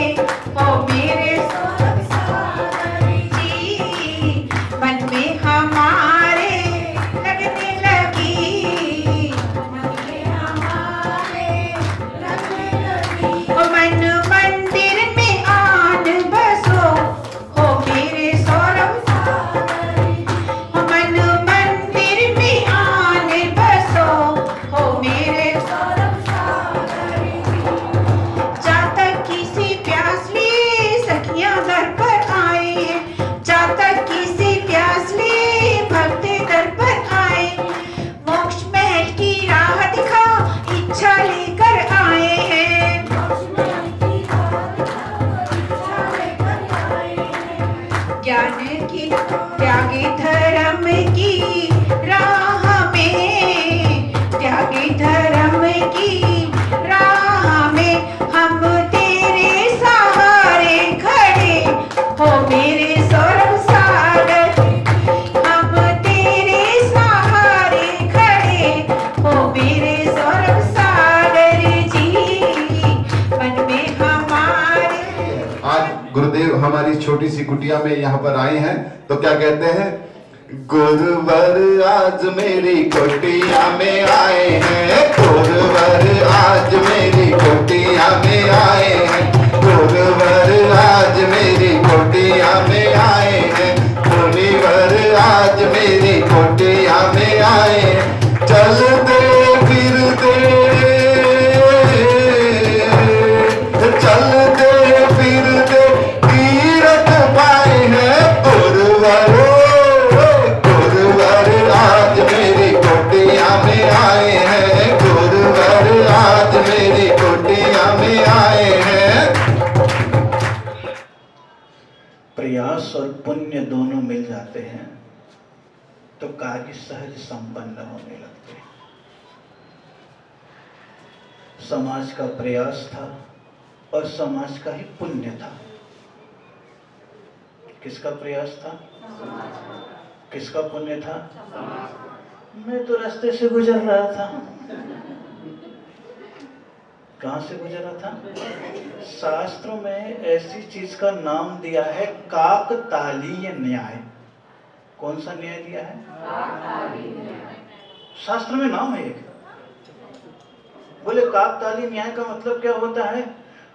हो मेरे सौरभ सागर जी। मन में हमारे लगने लगी, मन में हमारे लगने लगी, ओ मन मंदिर में आन बसो हो मेरे सौरभ सागर जी। हो मन मंदिर में आन बसो हो मेरे सौरभ सागर जी। जातक किसी प्यास लिए सखियां दर पर आए हैं, जातक किसी प्यास लिए भक्त दर पर आए। मोक्ष महल की राह दिखा इच्छा लेकर आए हैं, मोक्ष महल की राह दिखा इच्छा लेकर आए हैं। ज्ञान की त्यागी धर्म की राह में, त्यागी धर्म की राह में हम तेरे सहारे खड़े छोटी सी कुटिया में यहाँ पर आए हैं, तो क्या कहते हैं? गुरुवर आज मेरी कुटिया में आए हैं, गुरुवर आज मेरी कुटिया में आए हैं, गुरुवर आज मेरी कुटिया में आए हैं, मुनिवर आज मेरी कुटिया में आए हैं। चलते फिरते चलते फिरते तीरथ पाए हैं, गुरुवर गुरुवर आज मेरी कुटिया में आए हैं, गुरुवर आज मेरी कुटिया में आए हैं। प्रयास और पुण्य दोनों मिल जाते हैं तो कार्य सहज संपन्न होने लगते हैं। समाज का प्रयास था और समाज का ही पुण्य था। किसका प्रयास था? किसका पुण्य था? मैं तो रास्ते से गुजर रहा था। कहां से गुजर रहा था? शास्त्रों में ऐसी चीज का नाम दिया है काकतालीय न्याय। कौन सा न्याय दिया है? शास्त्र में नाम है एक। बोले काकतालीय न्याय का मतलब क्या होता है?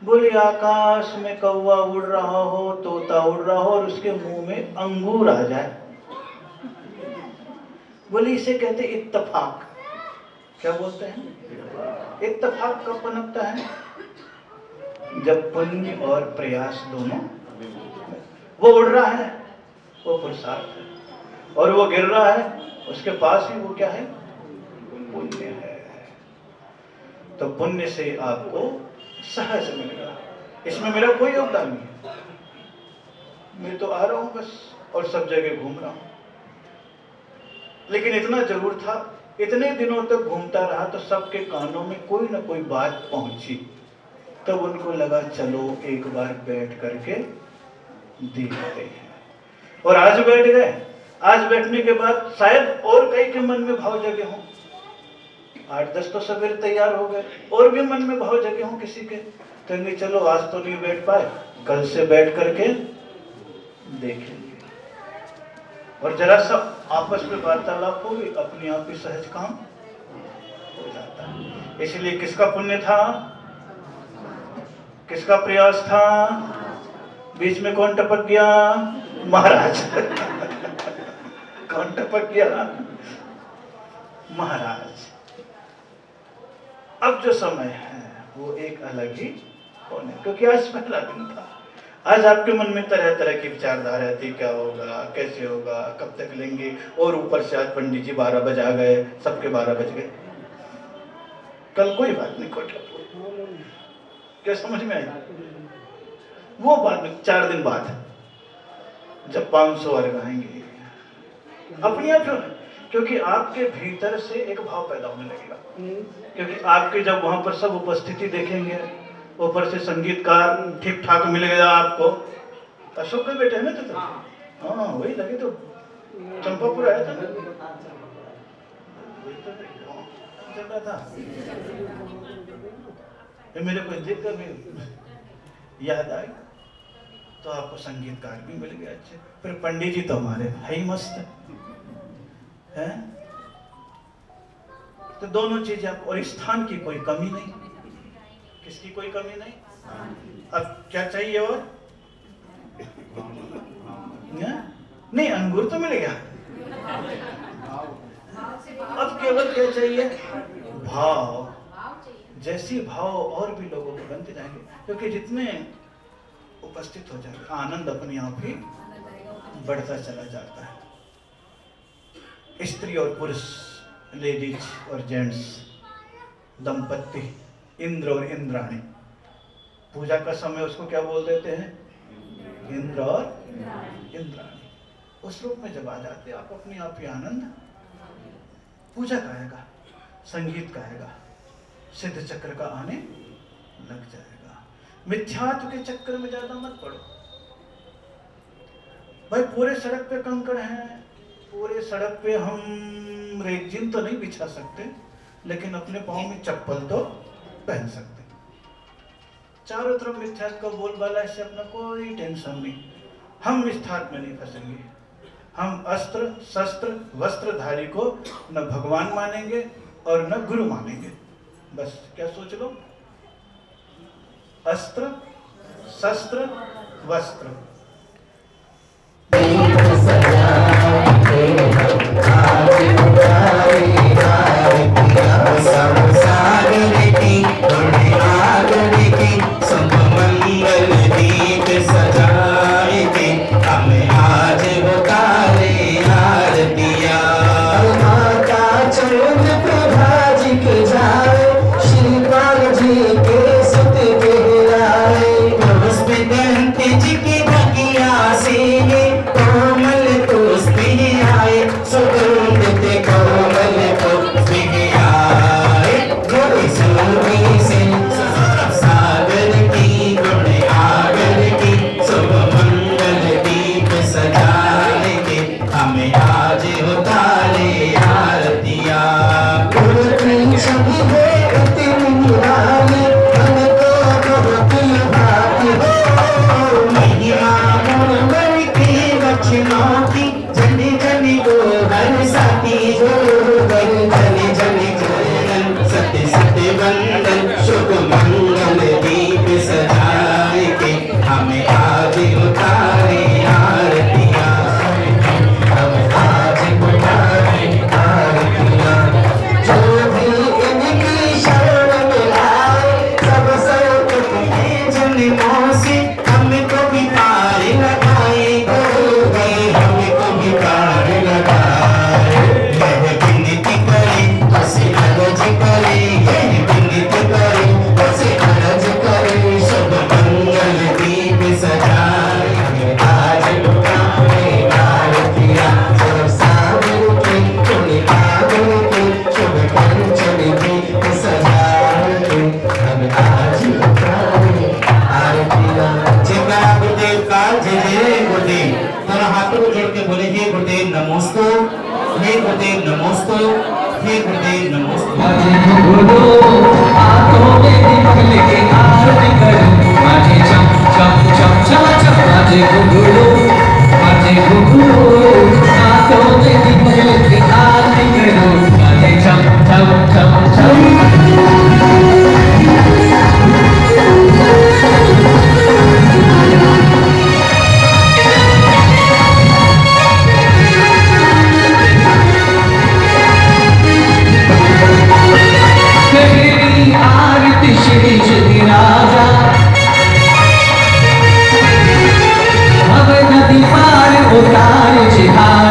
बोले आकाश में कौवा उड़ रहा हो, तोता उड़ रहा हो और उसके मुंह में अंगूर आ जाए, बोले इसे कहते इत्तेफाक। क्या बोलते हैं? इत्तेफाक कब पनपता है? जब पुण्य और प्रयास दोनों, वो उड़ रहा है वो पुरुषार्थ है, और वो गिर रहा है उसके पास ही वो क्या है? पुण्य है। तो पुण्य से आपको सहज मिलेगा, इसमें मेरा कोई योगदान नहीं है। मैं तो आ रहा हूं बस और सब जगह घूम रहा हूं। लेकिन इतना जरूर था, इतने दिनों तक घूमता रहा तो सबके कानों में कोई ना कोई बात पहुंची, तब उनको लगा चलो एक बार बैठ करके देखते हैं। और आज बैठ गए। आज बैठने के बाद शायद और कई के मन में भाव जगे हों। 8-10 तो सवेरे तैयार हो गए, और भी मन में भाव जगे हों किसी के, कहेंगे चलो आज तो नहीं बैठ पाए, कल से बैठ करके देखेंगे। और जरा सा आपस में वार्तालाप होगी, अपने आप ही सहज काम हो जाता है। इसलिए किसका पुण्य था? किसका प्रयास था? बीच में कौन टपक गया? महाराज। कौन टपक गया? महाराज। अब जो समय है वो एक अलग ही होने, क्योंकि आज पहला दिन था। आज आपके मन में तरह तरह की विचारधारा थी, क्या होगा, कैसे होगा, कब तक लेंगे, और ऊपर से आज पंडित जी 12 बजा गए, सबके 12 बज गए। कल कोई बात नहीं, कोई क्या समझ में आई? वो बात में 4 दिन बाद जब 500 अर्घ आएंगे अपने आप क्यों? क्योंकि आपके भीतर से एक भाव पैदा होने लगेगा। क्योंकि आपके जब वहां पर सब उपस्थिति देखेंगे, ऊपर से संगीतकार ठीक ठाक मिल गया आपको। अशोक के बेटे है ना? तो हाँ वही लगे तो चंपापुर आया था ना, चल रहा था। मेरे को देख कर भी याद आई, तो आपको संगीतकार भी मिल गया अच्छे। फिर पंडित जी तो हमारे है ही मस्त है। तो दोनों चीजें आप, और स्थान की कोई कमी नहीं। किसकी कोई कमी नहीं? अब क्या चाहिए? और नहीं, अंगूर तो मिल गया। अब केवल क्या चाहिए? भाव। जैसी भाव और भी लोगों के बनते जाएंगे, क्योंकि जितने उपस्थित हो जाएंगे आनंद अपने आप ही बढ़ता चला जाता है। स्त्री और पुरुष, लेडीज और जेंट्स, दंपत्ति, इंद्र और इंद्राणी। पूजा का समय उसको क्या बोल देते हैं? इंद्र और इंद्राणी। उस रूप में जब आ जाते आप अपने आप ही आनंद, पूजा गाएगा, संगीत गाएगा, सिद्ध चक्र का आने लग जाएगा। मिथ्यात्व के चक्कर में ज्यादा मत पड़ो भाई। पूरे सड़क पे कंकड़ हैं, पूरे सड़क पे हम रेगजिन तो नहीं बिछा सकते, लेकिन अपने पाँव में चप्पल तो पहन सकते। चारों तरफ मिथ्यात्व का बोलबाला, इससे अपना कोई टेंशन नहीं। हम विस्थार में नहीं फंसेंगे। हम अस्त्र शस्त्र वस्त्रधारी को न भगवान मानेंगे और न गुरु मानेंगे। बस क्या सोच लो, अस्त्र शस्त्र वस्त्र। नदी पार उतार जिहाद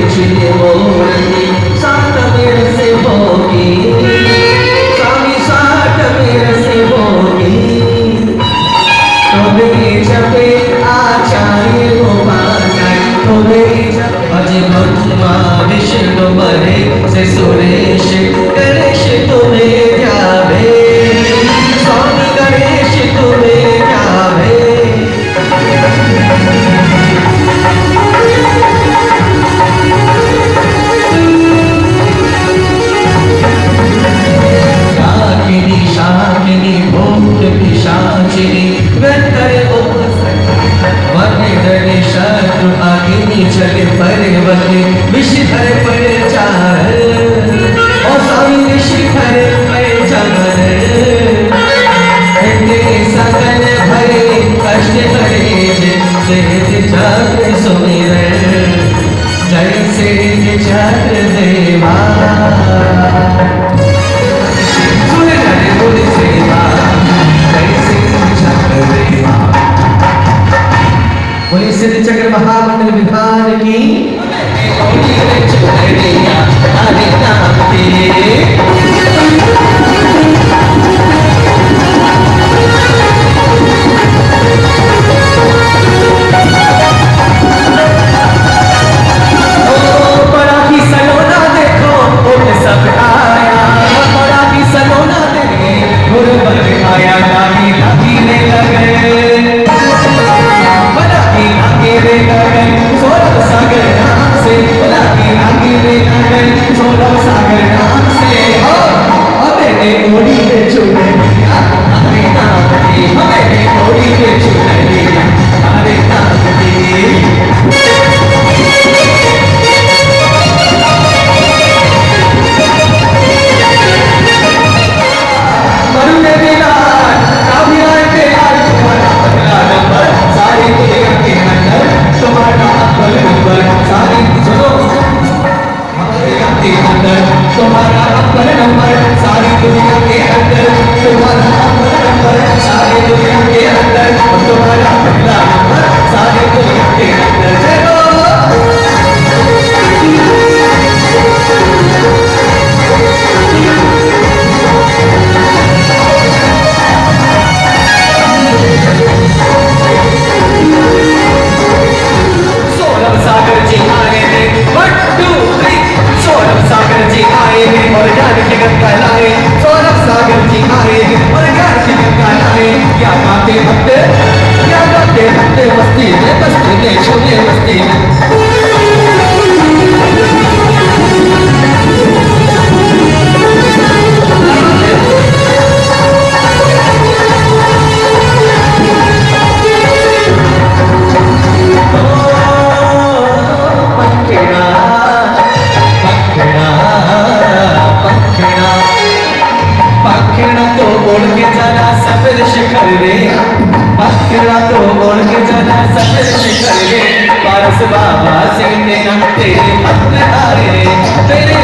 चिले मोरनी साथ मेरे से होगी स्वामी साथ मेरे से होगी तुम्हें जपे आचार्य गोपाचार्य तुम्हें जपे अजय ब्रह्मा विष्णु महेश से सुरेश गणेश तुम्हें जावे स्वामी गणेश तुम्हें जावे शाकिनी भूत पिशाचिनी वंदरे वंदरे शत्रु आगिनी चले पर्वते विषधर पर चार और स्वामी विषधर पर चार सकल भरे कष्ट भरे जय चक्र सुमिर जय से चक्र देवा बोले सिद्ध चक्र महामंडल विधान की हरे नाम बड़ा की सलोना देखो सब आया बड़ा की सलोना देखे गुरुवर आया लागी लागी रे लगे रे गगन सोलह सागर नाम से लागी लागी रे गगन सोलह सागर नाम से हो हमें ओड़ी पे चुने हरे नाम की हमें ओड़ी पे चुने हरे नाम की मरुने बिना काव्याय के आज तुम्हारा पगला नंबर सारी दुनिया के अंदर तुम्हारा अव्वल नंबर सारी सुनो हमारे के अंदर तुम्हारा अव्वल नंबर सारी दुनिया के अंदर तुम्हारा अव्वल नंबर सारी दुनिया के अंदर तुम्हारा पगला नंबर सारी दुनिया के अंदर चलो सोलह सागर जी आए हैं 1 2 3 सोलह सागर जी आए हैं और ज्ञान की गंगा लाए सोलह सागर जी आए हैं और ज्ञान की गंगा लाए क्या गाते भक्त मस्ती में छुए मस्ती में पखड़ा तो बोल के जरा सफेद शिखर रे पखड़ा तो बोल के जरा सफेद शिखर रे पारस बाबा से तेरे भक्त हारे तेरे